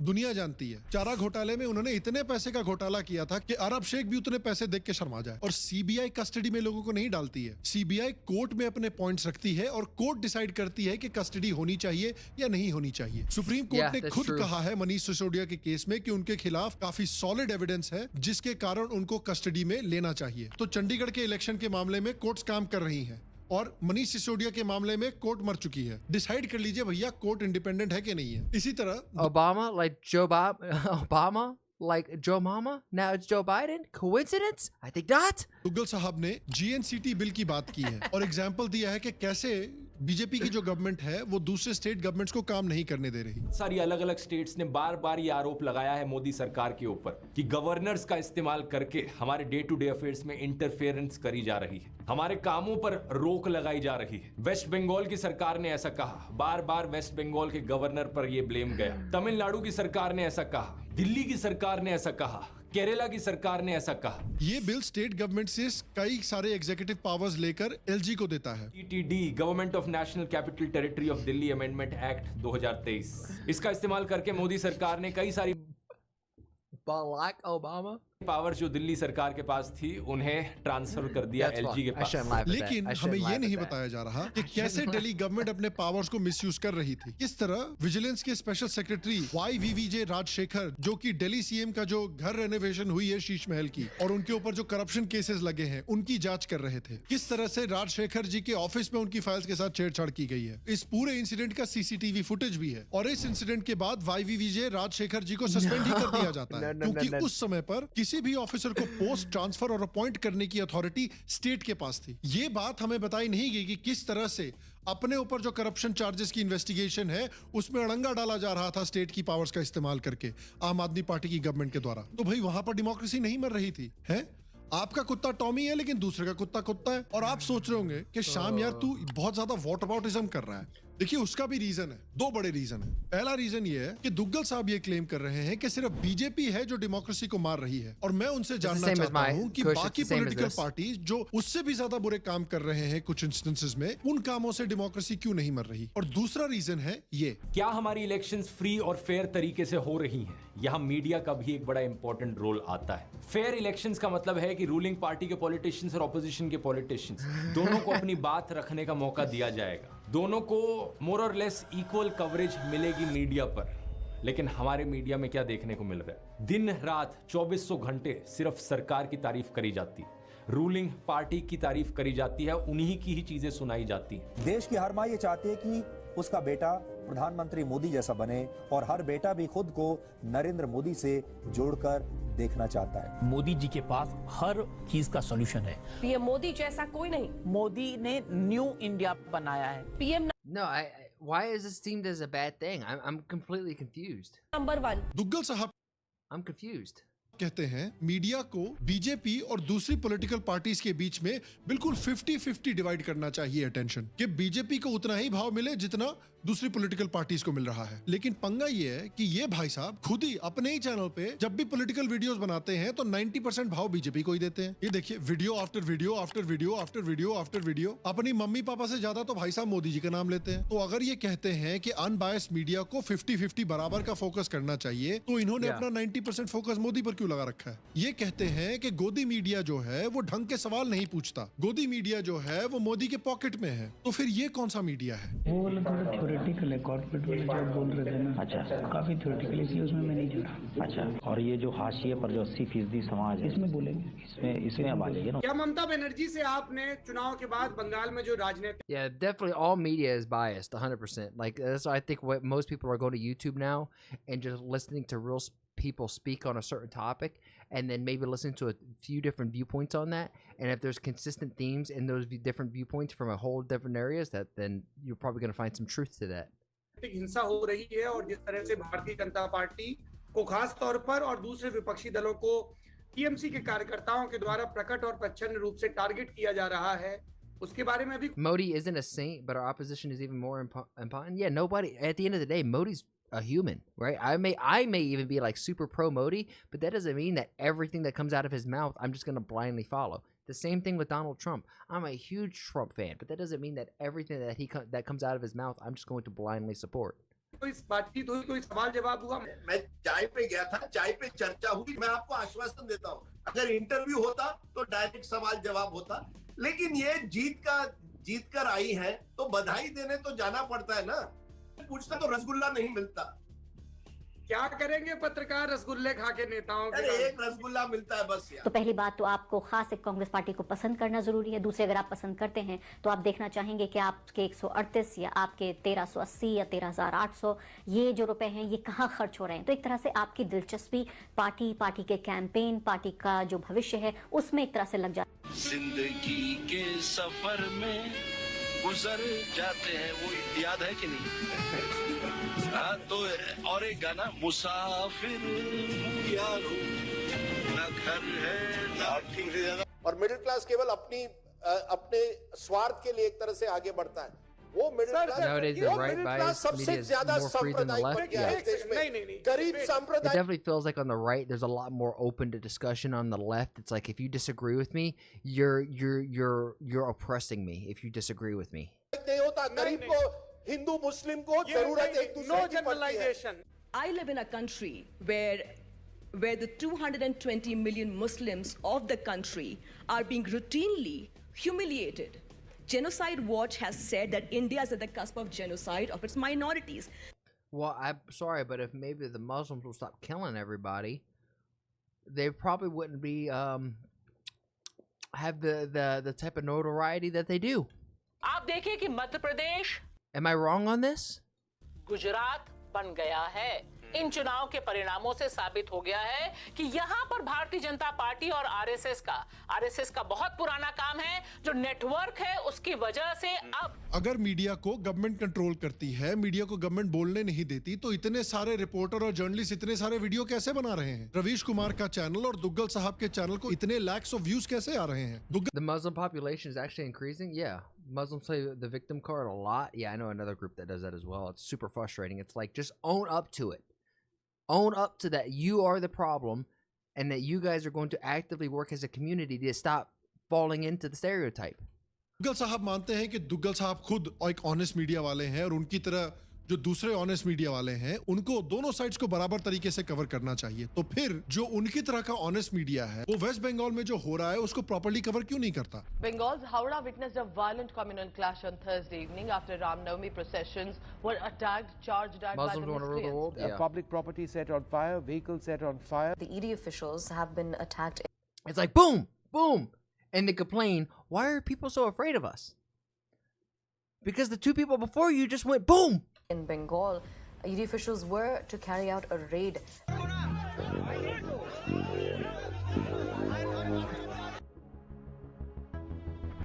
Speaker 1: दुनिया जानती है। चारा घोटाले में उन्होंने इतने पैसे का घोटाला किया था कि अरब शेख भी उतने पैसे देख के शर्मा जाए। और सीबीआई कस्टडी में लोगों को नहीं डालती है। सीबीआई कोर्ट में अपने पॉइंट्स रखती है और कोर्ट डिसाइड करती है कि कस्टडी होनी चाहिए या नहीं होनी चाहिए। सुप्रीम कोर्ट ने खुद कहा है मनीष सिसोदिया के केस में कि उनके खिलाफ काफी सॉलिड एविडेंस है, जिसके कारण उनको कस्टडी में लेना चाहिए। तो चंडीगढ़ के इलेक्शन के मामले में कोर्ट्स काम कर रही है, और मनीष सिसोदिया के मामले में कोर्ट मर चुकी है। डिसाइड कर लीजिए भैया, कोर्ट इंडिपेंडेंट है कि नहीं है। इसी तरह
Speaker 2: Obama like Obama like Joe Mama, now it's Joe Biden. Coincidence? I think not.
Speaker 1: Duggal sahab ने जीएनसीटी बिल की बात की है और एग्जाम्पल दिया है कि कैसे बीजेपी की जो गवर्नमेंट है वो दूसरे स्टेट गवर्नमेंट्स को काम नहीं करने दे रही।
Speaker 3: सारी अलग अलग स्टेट्स ने बार बार ये आरोप लगाया है मोदी सरकार के ऊपर कि गवर्नर्स का इस्तेमाल करके हमारे डे टू डे अफेयर्स में इंटरफेरेंस करी जा रही है, हमारे कामों पर रोक लगाई जा रही है। वेस्ट बंगाल की सरकार ने ऐसा कहा, बार बार वेस्ट बंगाल के गवर्नर पर यह ब्लेम गया। तमिलनाडु की सरकार ने ऐसा कहा, दिल्ली की सरकार ने ऐसा कहा, केरला की सरकार ने ऐसा कहा।
Speaker 1: ये बिल स्टेट गवर्नमेंट से कई सारे एग्जीक्यूटिव पावर्स लेकर एलजी को देता है।
Speaker 3: TTD, government of national capital territory of Delhi amendment act 2023, इसका इस्तेमाल करके मोदी सरकार ने कई सारी
Speaker 2: Barack Obama
Speaker 3: पावर जो दिल्ली सरकार के पास थी उन्हें ट्रांसफर कर दिया एलजी के पास।
Speaker 1: लेकिन हमें ये नहीं बताया जा रहा कि कैसे दिल्ली गवर्नमेंट अपने पावर्स को मिसयूज कर रही थी। किस तरह विजिलेंस के स्पेशल सेक्रेटरी YVVJ राजशेखर, जो कि दिल्ली सीएम का जो घर रेनोवेशन हुई है शीश महल की, और उनके ऊपर जो करप्शन केसेस लगे हैं उनकी जांच कर रहे थे। किस तरह से राजशेखर जी के ऑफिस में उनकी फाइल्स के साथ छेड़छाड़ की गई है। इस पूरे इंसिडेंट का सीसीटीवी फुटेज भी है, और इस इंसिडेंट के बाद YVVJ राजशेखर जी को सस्पेंड ही कर दिया जाता है, क्योंकि उस समय पर किसी भी ऑफिसर को पोस्ट ट्रांसफर और अपॉइंट करने की अथॉरिटी स्टेट के पास थी। ये बात हमें बताई नहीं गई कि किस तरह से अपने ऊपर जो करप्शन चार्जेस की इन्वेस्टिगेशन है उसमें अड़ंगा डाला जा रहा था स्टेट की पावर्स का इस्तेमाल करके आम आदमी पार्टी की गवर्नमेंट के द्वारा। तो भाई वहां पर डेमोक्रेसी नहीं मर रही थी है। आपका कुत्ता टॉमी है लेकिन दूसरे का कुत्ता कुत्ता है। और आप सोच रहे होंगे कि शाम यार तू बहुत ज्यादा वॉटअबाउटिज्म कर रहा है। देखिए उसका भी रीजन है, दो बड़े रीजन है। पहला रीजन ये है कि दुग्गल साहब ये क्लेम कर रहे हैं कि सिर्फ बीजेपी है जो डेमोक्रेसी को मार रही है, और मैं उनसे जानना चाहता हूं कि बाकी पॉलिटिकल पार्टीज जो उससे भी ज्यादा बुरे काम कर रहे हैं कुछ इंस्टेंसेस में, उन कामों से डेमोक्रेसी क्यों नहीं मर रही। और दूसरा रीजन है ये,
Speaker 3: क्या हमारी इलेक्शंस फ्री और फेयर तरीके से हो रही हैं? यहाँ मीडिया का भी एक बड़ा इंपॉर्टेंट रोल आता है। फेयर इलेक्शंस का मतलब है कि रूलिंग पार्टी के पॉलिटिशियंस और ऑपोजिशन के पॉलिटिशियंस दोनों को अपनी बात रखने का मौका दिया जाएगा, दोनों को मोर और लेस इक्वल कवरेज मिलेगी मीडिया पर। लेकिन हमारे मीडिया में क्या देखने को मिल रहा है? दिन रात 2400 घंटे सिर्फ सरकार की तारीफ करी जाती है, रूलिंग पार्टी की तारीफ करी जाती है, उन्हीं की ही चीजें सुनाई जाती हैं।
Speaker 10: देश की हर माँ ये चाहती है कि उसका बेटा प्रधानमंत्री मोदी जैसा बने और हर बेटा भी खुद को नरेंद्र मोदी से जोड़कर देखना चाहता है।
Speaker 12: मोदी जी के पास हर चीज का सॉल्यूशन है।
Speaker 13: पीएम मोदी जैसा कोई नहीं।
Speaker 12: मोदी ने न्यू इंडिया बनाया है।
Speaker 13: PM
Speaker 2: No, why is this deemed as a bad thing? I'm completely confused.
Speaker 13: Number 1
Speaker 1: Duggal साहब
Speaker 2: I'm confused.
Speaker 1: कहते हैं मीडिया को बीजेपी और दूसरी पॉलिटिकल पार्टीज के बीच में बिल्कुल 50-50 डिवाइड करना चाहिए अटेंशन, कि बीजेपी को उतना ही भाव मिले जितना दूसरी पॉलिटिकल पार्टीज को मिल रहा है। लेकिन पंगा ये है कि ये भाई साहब खुद ही अपने ही चैनल पे जब भी पॉलिटिकल वीडियोस बनाते हैं तो 90% भाव बीजेपी को ही देते हैं। ये देखिए, video after video after video after video after video अपनी मम्मी पापा से ज्यादा तो भाई साहब मोदी जी का नाम लेते हैं। तो अगर ये कहते हैं कि अनबायस्ड मीडिया को 50-50 बराबर का फोकस करना चाहिए, तो इन्होंने अपना 90% फोकस मोदी पर क्यों लगा रखा है? ये कहते हैं कि गोदी मीडिया जो है वो ढंग के सवाल नहीं पूछता, गोदी मीडिया जो है वो मोदी के पॉकेट में है। तो फिर ये कौन सा मीडिया है?
Speaker 24: थ्योरेटिकल है, कॉर्पोरेट वाले जो बोल रहे थे ना, अच्छा काफी थ्योरेटिकल, इसलिए उसमें मैं नहीं जुड़ा। अच्छा, और ये जो हाशिए पर जो 80% समाज है, इसमें बोलेंगे, इसमें अब आ जाइए ना।
Speaker 7: क्या ममता बनर्जी से आपने चुनाव के बाद बंगाल में जो राजनीति?
Speaker 2: Yeah, definitely all media is biased 100%. Like that's why I think what most people are going to YouTube now and just listening to real people speak on a certain topic, and then maybe listen to a few different viewpoints on that, and if there's consistent themes in those different viewpoints from a whole different areas, that then you're probably going to find some truth to that.
Speaker 7: हिंसा हो रही है और जिस तरह से Bharatiya Janata party को खास तौर पर और दूसरे विपक्षी दलों को टीएमसी के कार्यकर्ताओं के द्वारा प्रकट और प्रच्छन्न रूप से टारगेट किया जा रहा है, उसके बारे में भी
Speaker 2: Modi isn't a saint, but our opposition is even more important. Yeah, nobody at the end of the day, Modi's a human, right? I may even be like super pro Modi, but that doesn't mean that everything that comes out of his mouth I'm just going to blindly follow. The same thing with Donald Trump. I'm a huge Trump fan, but that doesn't mean that everything that comes out of his mouth I'm just going to blindly support.
Speaker 7: इस बातचीत हुई, कोई सवाल जवाब हुआ?
Speaker 9: मैं चाय पे गया था, चाय पे चर्चा हुई। मैं आपको आश्वासन देता हूँ, अगर इंटरव्यू होता तो डायरेक्ट सवाल जवाब होता, लेकिन ये जीत कर आई है तो बधाई देने तो जाना पड़ता है ना, पूछता तो रसगुल्ला नहीं मिलता।
Speaker 7: क्या करेंगे पत्रकार रसगुल्ले खा के नेताओं के?
Speaker 9: एक रसगुल्ला मिलता है बस यार।
Speaker 25: तो पहली बात तो आपको खास एक कांग्रेस पार्टी को पसंद करना जरूरी है। दूसरे, अगर आप पसंद करते हैं तो आप देखना चाहेंगे कि आपके 138 या आपके 1380 या 13,800 ये जो रुपए हैं ये कहाँ खर्च हो रहे हैं। तो एक तरह से आपकी दिलचस्पी पार्टी के कैंपेन, पार्टी का जो भविष्य है उसमें एक तरह से लग जाती है।
Speaker 26: जिंदगी के सफर में गुजर जाते हैं, वो याद है कि नहीं? हाँ, तो और एक गाना, मुसाफिर यारो न घर है ना।
Speaker 9: और मिडिल क्लास केवल अपने स्वार्थ के लिए एक तरह से आगे बढ़ता है। वो मिडिल क्लास सबसे ज्यादा सांप्रदायिक है इस देश में। गरीब सांप्रदायिक।
Speaker 2: It definitely feels like on the right there's a lot more open to discussion. On the left it's like if you disagree with me, you're oppressing me if you disagree with me.
Speaker 9: नहीं होता, गरीब को, हिंदू मुस्लिम को जरूरत एक दूसरे की पड़ती है।
Speaker 13: I live in a country where the 220 million Muslims of the country are being routinely humiliated. Genocide Watch has said that India is at the cusp of genocide of its minorities.
Speaker 2: Well, I'm sorry, but if maybe the Muslims will stop killing everybody, they probably wouldn't be have the type of notoriety that they do.
Speaker 13: आप देखिए कि Madhya Pradesh,
Speaker 2: Am I wrong on this?
Speaker 13: Gujarat बन गया है। इन चुनाव के परिणामों से साबित हो गया है कि यहाँ पर भारतीय जनता पार्टी और आरएसएस का बहुत पुराना काम है, जो नेटवर्क है उसकी वजह से अब
Speaker 1: अगर मीडिया को गवर्नमेंट कंट्रोल करती है, मीडिया को गवर्नमेंट बोलने नहीं देती, तो इतने सारे रिपोर्टर और जर्नलिस्ट इतने सारे वीडियो कैसे बना रहे हैं? रवीश कुमार का चैनल और दुग्गल साहब के चैनल को इतने lakhs of views कैसे आ रहे हैं?
Speaker 2: The Muslim population is actually increasing. Yeah, Muslims play the victim card a lot. Yeah, I know another group that does that as well. It's super frustrating. It's like, just own up to it. Own up to that you are the problem, and that you guys are going to actively work as a community to stop falling into the stereotype.
Speaker 1: Duggal साहब मानते हैं कि दुग्गल साहब खुद एक honest media वाले हैं, और उनकी तरह जो दूसरे ऑनेस्ट मीडिया वाले हैं उनको दोनों साइड्स को बराबर तरीके से कवर करना चाहिए। तो फिर जो उनकी तरह का ऑनेस्ट मीडिया है वो वेस्ट बंगाल में जो हो रहा है उसको प्रॉपर्ली कवर क्यों नहीं करता?
Speaker 27: Bengal's Howrah witnessed a violent communal clash on Thursday evening after Ram Navami processions were attacked, charged at by the miscreants.
Speaker 28: Yeah. Public property set on fire, vehicles set on fire.
Speaker 6: The ED officials have been attacked.
Speaker 2: It's like boom, boom, and they complain, why are people so afraid of us? because the two people before you just went boom.
Speaker 5: In Bengal, ED officials were to carry out a raid.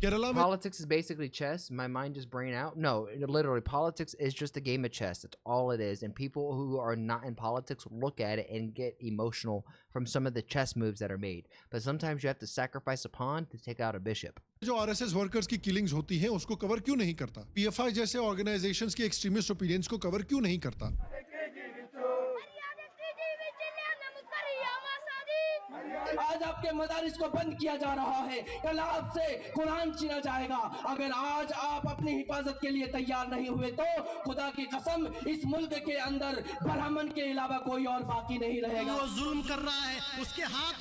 Speaker 2: Politics is basically chess. My mind just brain out. No, literally, politics is just a game of chess. That's all it is. And people who are not in politics look at it and get emotional from some of the chess moves that are made. But sometimes you have to sacrifice a pawn to take out a bishop.
Speaker 1: जो RSS workers की killings होती हैं उसको cover क्यों नहीं करता? PFI जैसे organisations के एक्सट्रीमिस्ट ओपिनियंस को कवर क्यों नहीं करता?
Speaker 23: आज आपके मदारिस को बंद किया जा रहा है, कल आपसे कुरान छीना जाएगा। अगर आज आप अपनी हिफाजत के लिए तैयार नहीं हुए तो खुदा की कसम इस मुल्क के अंदर ब्राह्मण के अलावा कोई और बाकी नहीं रहेगा।
Speaker 11: वो जुल्म कर रहा है, उसके हाथ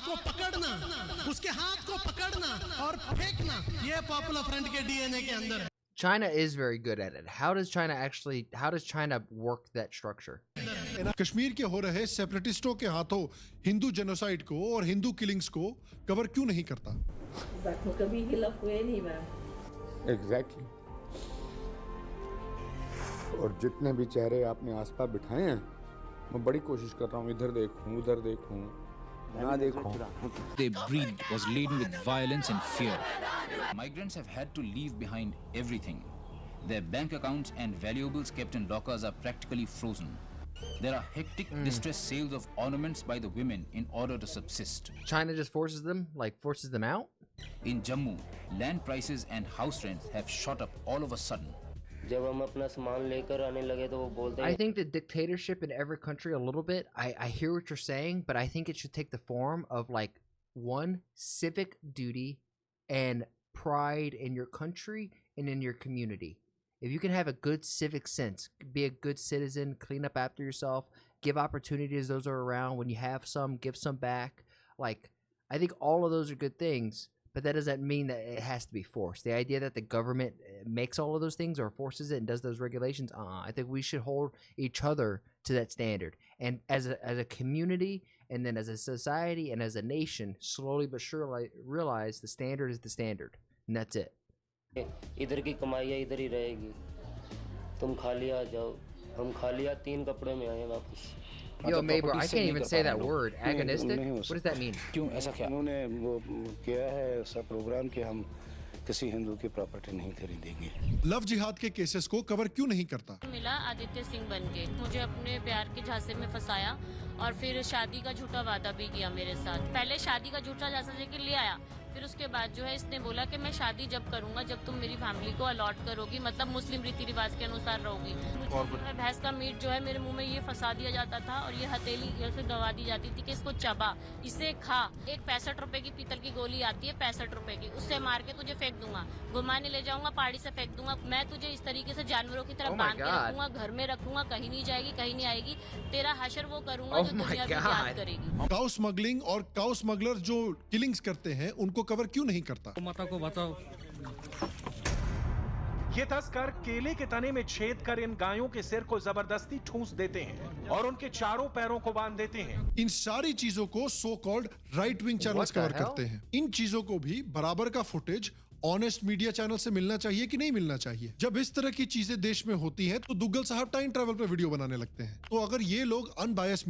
Speaker 11: को पकड़ना और फेंकना, ये पॉपुलर फ्रंट के डीएनए के अंदर है।
Speaker 2: China is very good at it. How does China work that structure?
Speaker 1: Kashmir के हो रहे सेपरेटिस्टों के हाथों हिंदू जेनोसाइड को और हिंदू किलिंग्स को कवर क्यों नहीं करता?
Speaker 15: कभी हिलफ हुए नहीं मैम।
Speaker 18: एग्जैक्टली। और जितने भी चेहरे आपने आसपास बिठाए हैं, मैं बड़ी कोशिश कर रहा हूँ इधर देखूं, उधर देखूं, ना देखूं।
Speaker 19: Their breed was laden with violence and fear. Migrants have had to leave behind everything. Their bank accounts and valuables kept in lockers are practically frozen. There are hectic distress sales of ornaments by the women in order to subsist.
Speaker 2: China just forces them out?
Speaker 19: In Jammu, land prices and house rents have shot up all of a sudden.
Speaker 15: जब हम अपना सामान लेकर आने लगे तो वो बोलते हैं
Speaker 2: I think the dictatorship in every country a little bit. I hear what you're saying, but I think it should take the form of like one civic duty and pride in your country and in your community. If you can have a good civic sense, be a good citizen, clean up after yourself, give opportunities those are around. When you have some, give some back. Like, I think all of those are good things, but that doesn't mean that it has to be forced. The idea that the government makes all of those things or forces it and does those regulations, I think we should hold each other to that standard. And as a community, and then as a society, and as a nation, slowly but surely realize the standard is the standard. And that's it.
Speaker 15: इधर की कमाइयाँ इधर ही रहेगी, तुम खाली आ जाओ, हम खाली 3 कपड़े में आए वापस।
Speaker 2: Yo, Mabel, I can't even say that word. Agonistic? What does that mean?
Speaker 18: क्यों ऐसा क्या? उन्होंने वो किया है ऐसा प्रोग्राम कि हम किसी हिंदू की प्रॉपर्टी नहीं खरीदेंगे।
Speaker 1: लव जिहाद के केसेस को कवर क्यों नहीं करता?
Speaker 20: मिला आदित्य सिंह बनके, मुझे अपने प्यार के झांसे में फंसाया और फिर शादी का झूठा वादा भी किया मेरे साथ। पहले शादी का झूठा झांसा लेके ले आया, फिर उसके बाद जो है इसने बोला कि मैं शादी जब करूंगा जब तुम मेरी फैमिली को अलॉट करोगी, मतलब मुस्लिम रीति रिवाज के अनुसार रहोगी। मुझे भैंस का मीट जो है मेरे मुंह में ये फंसा दिया जाता था और ये हथेली ऐसे दबा दी जाती थी कि इसको चबा, इसे खा। एक 65 रुपए की पीतल की गोली आती है, 65 रुपए की, उससे मार के तुझे फेंक दूंगा, घुमाने ले जाऊंगा, पहाड़ी से फेंक दूंगा। मैं तुझे इस तरीके से जानवरों की तरह बांध के रखूंगा, घर में रखूंगा, कहीं नहीं जाएगी, कहीं नहीं आएगी। तेरा हशर वो करूंगा जो दुनिया भी याद करेगी।
Speaker 1: काउ स्मगलिंग और काउ स्मगलर जो किलिंग्स करते हैं उनको कवर क्यों नहीं करता?
Speaker 21: माता को बचाओ। ये तस्कर केले के तने में छेद कर इन गायों के सिर को जबरदस्ती ठूंस देते हैं और उनके चारों पैरों को बांध देते हैं।
Speaker 1: इन सारी चीजों को so called right wing channels cover करते हैं। इन चीजों को भी बराबर का फुटेज ऑनेस्ट मीडिया चैनल से मिलना चाहिए कि नहीं मिलना चाहिए? जब इस तरह की चीजें देश में होती हैं तो दुग्गल साहब टाइम ट्रैवल पे वीडियो बनाने लगते हैं। तो अगर ये लोग unbiased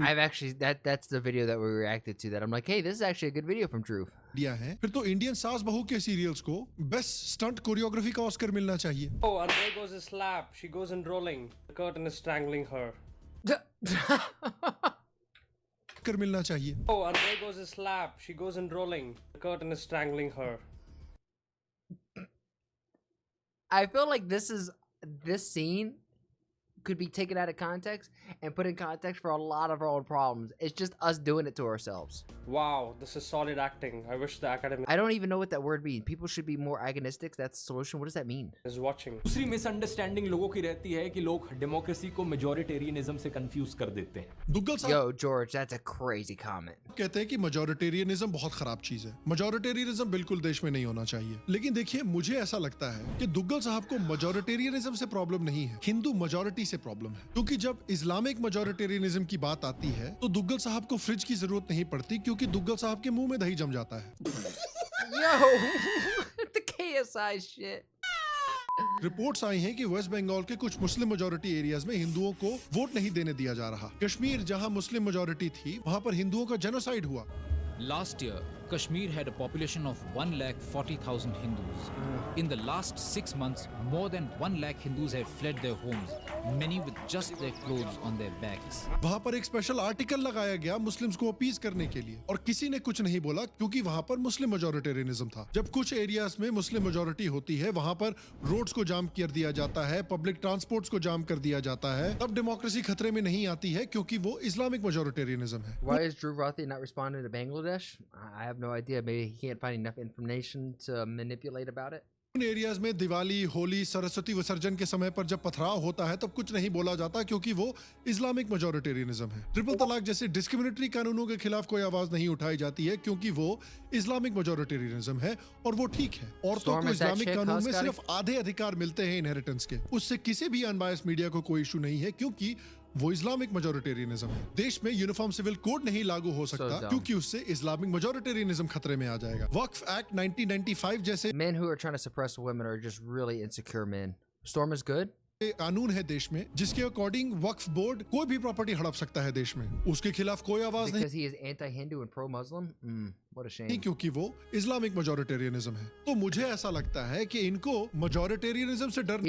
Speaker 2: that's the video that we reacted to that I'm like, hey, this is actually a good video from Dhruv.
Speaker 1: दिया है, फिर तो इंडियन सास बहू के सीरियल्स को बेस्ट स्टंट कोरियोग्राफी का ऑस्कर मिलना चाहिए।
Speaker 22: Oh, and there goes a slap. She goes in rolling. The curtain is strangling her.
Speaker 1: कर मिलना चाहिए।
Speaker 22: Oh, and there goes a slap. She goes in rolling. The curtain is strangling her.
Speaker 2: I feel like this scene could be taken out of context and put in context for a lot of our own problems. It's just us doing it to ourselves.
Speaker 22: Wow, this is solid acting. I wish the academy
Speaker 2: I don't even know what that word means. People should be more agonistic. That's the solution. What does that mean?
Speaker 22: is watching.
Speaker 3: दूसरी misunderstanding लोगों की रहती है कि लोग democracy को majoritarianism से confuse कर देते हैं।
Speaker 1: दुग्गल साहब
Speaker 2: Yo, George, that's a crazy comment.
Speaker 1: कहते हैं कि मेजॉरिटेरियनिज्म बहुत खराब चीज है। मेजॉरिटेरियनिज्म बिल्कुल देश में नहीं होना चाहिए। लेकिन देखिए, मुझे ऐसा लगता है कि दुग्गल साहब को मेजॉरिटेरियनिज्म से प्रॉब्लम नहीं है, हिंदू मेजॉरिटी से प्रॉब्लम है। क्योंकि जब इस्लामिक मेजॉरिटेरियनिज्म की बात आती है तो दुग्गल साहब को फ्रिज की जरूरत नहीं पड़ती, क्योंकि दुग्गल साहब के मुंह में दही जम जाता है।
Speaker 2: Yo, the KSI shit.
Speaker 1: Reports आई हैं कि वेस्ट बंगाल के कुछ मुस्लिम मेजॉरिटी एरियाज में हिंदुओं को वोट नहीं देने दिया जा रहा। कश्मीर जहां मुस्लिम मेजॉरिटी थी वहां पर हिंदुओं का जेनोसाइड हुआ।
Speaker 19: Last year, Kashmir had a population of 1,40,000 Hindus. In the last 6 months, more than 1 lakh Hindus have fled their homes, many with just their clothes on their backs.
Speaker 1: वहाँ पर एक special article लगाया गया Muslims को appease करने के लिए, और किसी ने कुछ नहीं बोला क्योंकि वहाँ पर मुस्लिम मेजॉरिटेरियनिज्म था। जब कुछ एरियाज में मुस्लिम मेजॉरिटी होती है, वहाँ पर रोड्स को जाम कर दिया जाता है, पब्लिक ट्रांसपोर्ट्स को जाम कर दिया जाता है, तब डेमोक्रेसी खतरे में नहीं आती है क्योंकि वो इस्लामिक मेजॉरिटेरियनिज्म है।
Speaker 2: Why is Drew Rothi not responding to Bangladesh? I have no idea. Maybe he can't find enough information to manipulate about it.
Speaker 1: उन एरियाज में दिवाली, होली, सरस्वती विसर्जन के समय पर जब पथराव होता है तब कुछ नहीं बोला जाता क्योंकि वो इस्लामिक मेजॉरिटेरियनिज्म है। ट्रिपल तलाक जैसे डिस्क्रिमिनेटरी कानूनों के खिलाफ कोई आवाज नहीं उठाई जाती है क्योंकि वो इस्लामिक मेजॉरिटेरियनिज्म है और वो ठीक है। औरतों को इस्लामिक कानून में सिर्फ आधे अधिकार मिलते हैं इनहेरिटेंस के। उससे किसी भी अनबायस्ड मीडिया को कोई इशू नहीं है क्योंकि वो इस्लामिक मेजॉरिटेरियनिज्म है। देश में यूनिफॉर्म सिविल कोड नहीं लागू हो सकता क्योंकि उससे इस्लामिक मेजॉरिटेरियनिज्म खतरे में आ जाएगा। वक्फ एक्ट 1995 जैसे
Speaker 2: men who are trying to suppress women are just really insecure men. Storm is good.
Speaker 1: कानून है देश में जिसके अकॉर्डिंग वक्फ बोर्ड कोई भी प्रॉपर्टी हड़प सकता है देश में, उसके खिलाफ कोई आवाज नहीं।
Speaker 2: Because he is anti-Hindu and pro-Muslim? What a shame.
Speaker 1: नहीं, क्योंकि वो इस्लामिक मेजॉरिटेरियनिज्म है। तो मुझे ऐसा लगता है कि इनको मेजॉरिटेरियनिज्म से डर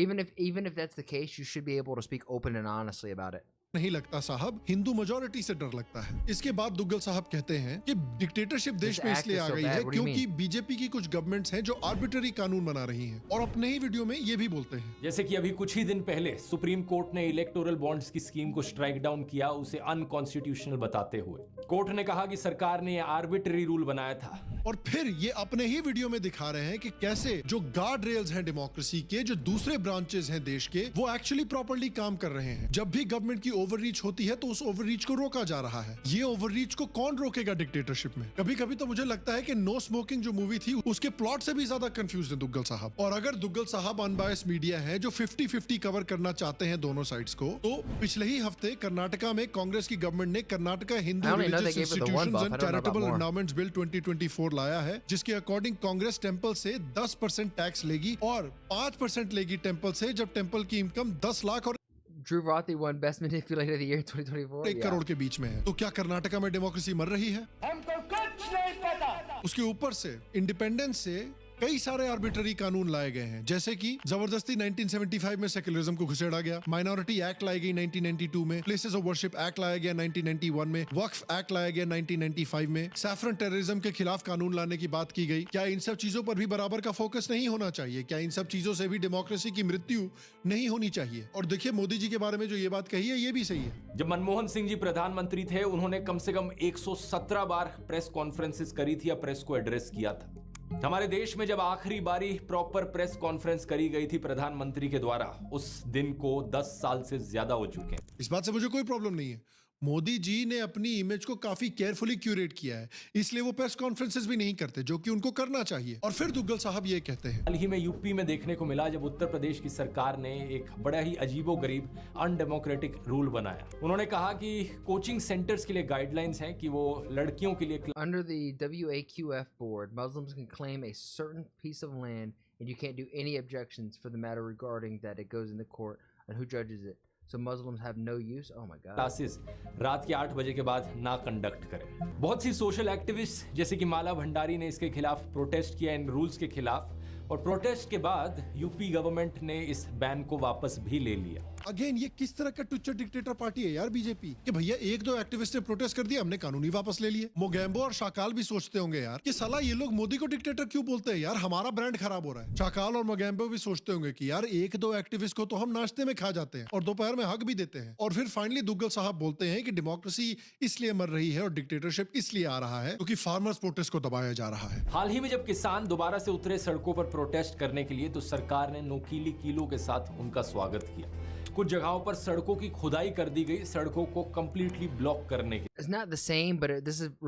Speaker 2: Even if that's the case, you should be able to speak open and honestly about it.
Speaker 1: नहीं लगता साहब, हिंदू मेजॉरिटी से डर लगता है। इसके बाद दुग्गल साहब कहते हैं कि डिक्टेटरशिप देश में इसलिए आ गई है क्योंकि बीजेपी की कुछ गवर्नमेंट्स हैं जो आर्बिट्ररी कानून बना रही हैं, और अपने ही वीडियो में ये भी बोलते हैं।
Speaker 3: जैसे कि अभी कुछ ही दिन पहले सुप्रीम कोर्ट ने इलेक्टोरल बॉन्ड्स की स्कीम को स्ट्राइक डाउन किया, उसे अनकॉन्स्टिट्यूशनल बताते हुए। कोर्ट ने कहा कि सरकार ने आर्बिट्ररी रूल बनाया था,
Speaker 1: और फिर ये अपने ही वीडियो में दिखा रहे हैं कि कैसे जो गार्ड रेल्स हैं डेमोक्रेसी के, जो दूसरे ब्रांचेस हैं देश के, वो एक्चुअली प्रॉपर्ली काम कर रहे हैं। जब भी गवर्नमेंट की ओवररीच होती है तो उस ओवररीच को रोका जा रहा है। ये ओवररीच को कौन रोकेगा डिक्टेटरशिप में? कभी कभी तो मुझे लगता है कि नो स्मोकिंग जो मूवी थी उसके प्लॉट से भी ज्यादा कंफ्यूज है दुग्गल साहब। और अगर दुग्गल साहब अनबायस्ड मीडिया है जो 50-50 कवर करना चाहते हैं दोनों साइड्स को, तो पिछले ही हफ्ते कर्नाटका में कांग्रेस की गवर्नमेंट ने Karnataka Hindu religious institutions and charitable endowments bill 2024 लाया है, जिसके अकॉर्डिंग कांग्रेस टेंपल से 10% टैक्स लेगी और 5% लेगी टेंपल से जब टेंपल की इनकम 10 लाख और
Speaker 2: Drew Rothi won Best Manipulator of the Year 2024.
Speaker 1: 1 crore के बीच में है। तो क्या कर्नाटका में डेमोक्रेसी मर रही है?
Speaker 23: हमको कुछ नहीं पता।
Speaker 1: उसके ऊपर से इंडिपेंडेंस से कई सारे आर्बिट्ररी कानून लाए गए हैं, जैसे कि जबरदस्ती 1975 में सेक्युलरिज्म को घुसेड़ा गया, माइनॉरिटी एक्ट लाई गई 1992 में, प्लेसेस ऑफ वर्शिप एक्ट लाया गया 1991 में, वक्फ एक्ट लाया गया 1995 में, सैफरन टेररिज्म के खिलाफ कानून लाने की बात की गई। क्या इन सब चीजों पर भी बराबर का फोकस नहीं होना चाहिए? क्या इन सब चीजों से भी डेमोक्रेसी की मृत्यु नहीं होनी चाहिए? और देखिए मोदी जी के बारे में जो ये बात कही है ये भी सही है।
Speaker 3: जब मनमोहन सिंह जी प्रधानमंत्री थे, उन्होंने कम से कम 117 बार प्रेस कॉन्फ्रेंसेस करी थी या प्रेस को एड्रेस किया था। हमारे देश में जब आखिरी बारी प्रॉपर प्रेस कॉन्फ्रेंस करी गई थी प्रधानमंत्री के द्वारा, उस दिन को 10 साल से ज्यादा हो चुके हैं।
Speaker 1: इस बात से मुझे कोई प्रॉब्लम नहीं है। मोदी जी ने अपनी इमेज को काफी केयरफुली क्यूरेट किया है, इसलिए वो प्रेस कॉन्फ्रेंसेस भी नहीं करते, जो कि उनको करना चाहिए। और फिर दुग्गल साहब ये कहते हैं,
Speaker 3: हाल ही में यूपी में देखने को मिला जब उत्तर प्रदेश की सरकार ने एक बड़ा ही अजीबोगरीब अनडेमोक्रेटिक रूल बनाया। उन्होंने कहा कि कोचिंग सेंटर्स के लिए गाइडलाइंस हैं कि वो लड़कियों के लिए
Speaker 2: Under the WAQF board, Muslims can claim a certain piece of land and you can't do any objections for the matter regarding that it goes in the court and who judges it. So Muslims have no use. Oh my God.
Speaker 3: Classes रात के 8 बजे के बाद ना conduct करें। बहुत सी social activist जैसे कि माला भंडारी ने इसके खिलाफ प्रोटेस्ट किया, इन रूल्स के खिलाफ, और प्रोटेस्ट के बाद यूपी गवर्नमेंट ने इस बैन को वापस भी ले लिया।
Speaker 1: अगेन ये किस तरह का टुच्चा डिक्टेटर पार्टी है यार बीजेपी, कि भैया 1-2 एक्टिविस्ट ने प्रोटेस्ट कर दिया, हमने कानूनी वापस ले लिए। मोगेम्बो और शाकाल भी सोचते होंगे यार कि साला ये लोग मोदी को डिक्टेटर क्यों बोलते हैं यार, हमारा ब्रांड खराब हो रहा है। शाकाल और मोगेम्बो भी सोचते होंगे कि यार 1-2 एक्टिविस्ट को तो हम नाश्ते में खा जाते हैं और दोपहर में हक भी देते हैं। और फिर फाइनली दुग्गल साहब बोलते हैं कि डेमोक्रेसी इसलिए मर रही है और डिक्टेटरशिप इसलिए आ रहा है क्योंकि फार्मर्स प्रोटेस्ट को दबाया जा रहा है।
Speaker 3: हाल ही में जब किसान दोबारा से उतरे सड़कों पर प्रोटेस्ट करने के लिए, तो सरकार ने नोकीली कीलों के साथ उनका स्वागत किया। कुछ जगहों पर सड़कों की खुदाई कर दी गई, सड़कों को कंप्लीटली ब्लॉक करने के।
Speaker 2: It's not the same, but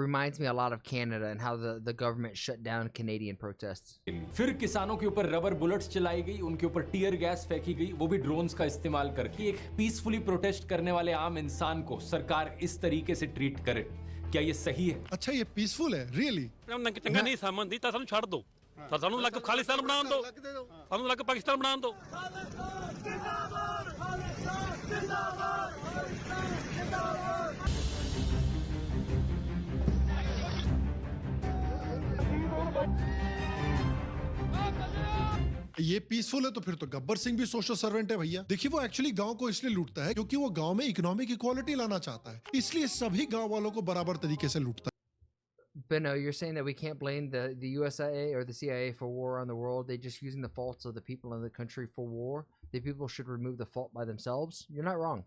Speaker 2: reminds me a lot of Canada and how the government shut down Canadian protests.
Speaker 3: फिर किसानों के ऊपर रबर बुलेट्स चलाई गई, उनके ऊपर टियर गैस फेंकी गई, वो भी ड्रोन्स का इस्तेमाल करके। एक पीसफुली प्रोटेस्ट करने वाले आम इंसान को सरकार इस तरीके से ट्रीट करे, क्या ये सही है?
Speaker 1: अच्छा ये पीसफुल है रियली?
Speaker 4: नहीं सामान दी, छड़ दो। ਤਾਂ ਸਾਨੂੰ ਲੱਗ ਖਾਲਿਸਤਾਨ ਬਣਾਉਣ ਦਿਓ, ਸਾਨੂੰ ਲੱਗ ਪਾਕਿਸਤਾਨ ਬਣਾਉਣ ਦਿਓ।
Speaker 1: ये पीसफुल है तो फिर तो गब्बर सिंह भी सोशल सर्वेंट है भैया। देखिए वो एक्चुअली गांव को इसलिए लूटता है क्योंकि वो गांव में इकोनॉमिक इक्वालिटी लाना चाहता है, इसलिए सभी गांव वालों को बराबर तरीके से लूटता है।
Speaker 2: But no, you're saying that we can't blame the USA or the CIA for war on the world. They're just using the faults of the people in the country for war. The people should remove the fault by themselves. You're not wrong.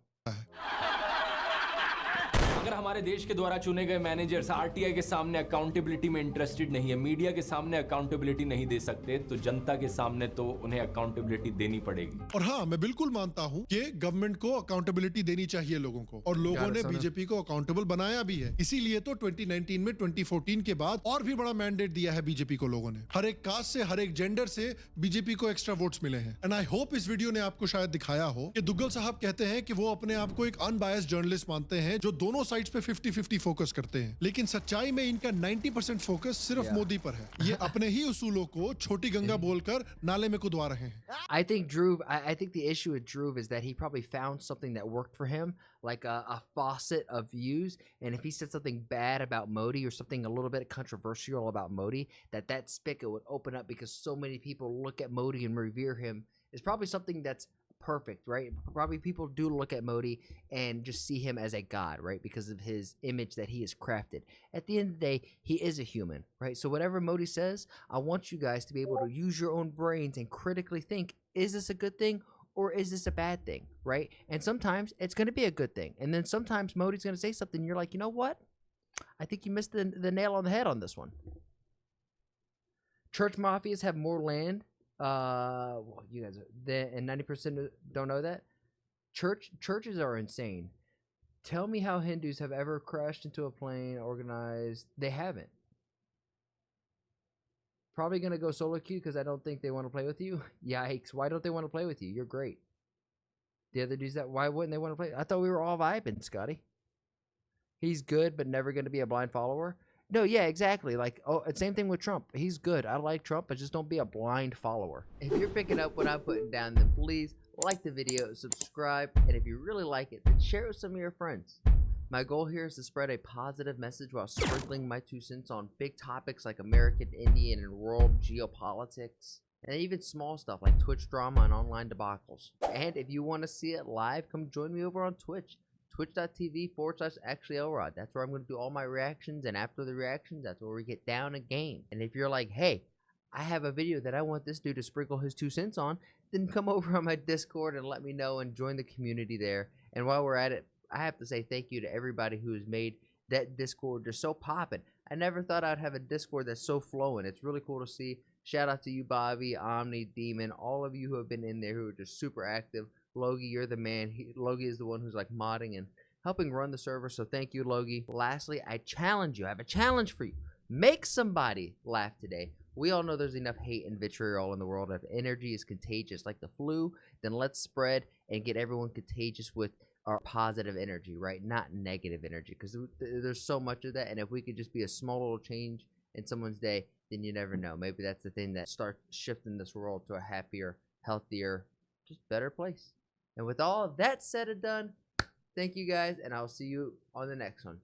Speaker 3: अगर हमारे देश के द्वारा चुने गए managers RTI के सामने accountability में इंटरेस्टेड नहीं है, मीडिया के सामने अकाउंटेबिलिटी नहीं दे सकते, तो जनता के सामने तो उन्हें अकाउंटेबिलिटी देनी पड़ेगी।
Speaker 1: और हाँ, मैं बिल्कुल मानता हूँ कि गवर्नमेंट को अकाउंटेबिलिटी देनी चाहिए लोगों को, और लोगों ने बीजेपी को अकाउंटेबल बनाया भी है। इसीलिए तो 2019 में 2014 के बाद और भी बड़ा मैंडेट दिया है बीजेपी को लोगों ने। हर एक कास्ट से, हर एक जेंडर से बीजेपी को एक्स्ट्रा वोट्स मिले हैं। एंड आई होप इस वीडियो ने आपको शायद दिखाया हो कि दुग्गल साहब कहते हैं कि वो अपने आप को एक अनबायस्ड जर्नलिस्ट मानते हैं जो दोनों साइड्स पे 50-50 फोकस करते हैं, लेकिन सच्चाई में इनका 90% फोकस सिर्फ मोदी पर है। ये अपने ही उसूलों को छोटी गंगा बोलकर नाले में कुदवा रहे हैं।
Speaker 2: I think Dhruv, I think the issue with Dhruv is that he probably found something that worked for him, like a faucet of views, and if he said something bad about Modi or something a little bit controversial about Modi, that spigot would open up because so many people look at Modi and revere him, is probably something that's perfect, right? Probably people do look at Modi and just see him as a god, right? Because of his image that he has crafted. At the end of the day, he is a human, right? So whatever Modi says, I want you guys to be able to use your own brains and critically think, is this a good thing or is this a bad thing, right? And sometimes it's going to be a good thing. And then sometimes Modi's going to say something, you're like, you know what? I think you missed the nail on the head on this one. Church mafias have more land. Well, you guys and 90% don't know that. Churches are insane. Tell me how Hindus have ever crashed into a plane organized. They haven't. Probably gonna go solo queue because I don't think they want to play with you. Yikes! Why don't they want to play with you? You're great. The other dudes why wouldn't they want to play? I thought we were all vibing, Scotty. He's good, but never gonna be a blind follower. No, yeah, exactly. Like, oh, same thing with Trump. He's good. I like Trump, but just don't be a blind follower. If you're picking up what I'm putting down, then please like the video, subscribe, and if you really like it, then share it with some of your friends. My goal here is to spread a positive message while sprinkling my 2 cents on big topics like American, Indian, and world geopolitics, and even small stuff like Twitch drama and online debacles. And if you want to see it live, come join me over on Twitch. Twitch.tv/ActuallyElrod. That's where I'm going to do all my reactions, and after the reactions, that's where we get down a game. And if you're like, hey, I have a video that I want this dude to sprinkle his 2 cents on, then come over on my Discord and let me know and join the community there. And while we're at it, I have to say thank you to everybody who has made that Discord just so poppin'. I never thought I'd have a Discord that's so flowing. It's really cool to see. Shout out to you, Bobby, Omni, Demon, all of you who have been in there who are just super active. Logie, you're the man. Logie is the one who's like modding and helping run the server, so thank you, Logie. Lastly, I challenge you. I have a challenge for you. Make somebody laugh today. We all know there's enough hate and vitriol in the world. If energy is contagious like the flu, then let's spread and get everyone contagious with our positive energy, right? Not negative energy, because there's so much of that, and if we could just be a small little change in someone's day, then you never know. Maybe that's the thing that starts shifting this world to a happier, healthier, just better place. And with all of that said and done, thank you guys, and I'll see you on the next one.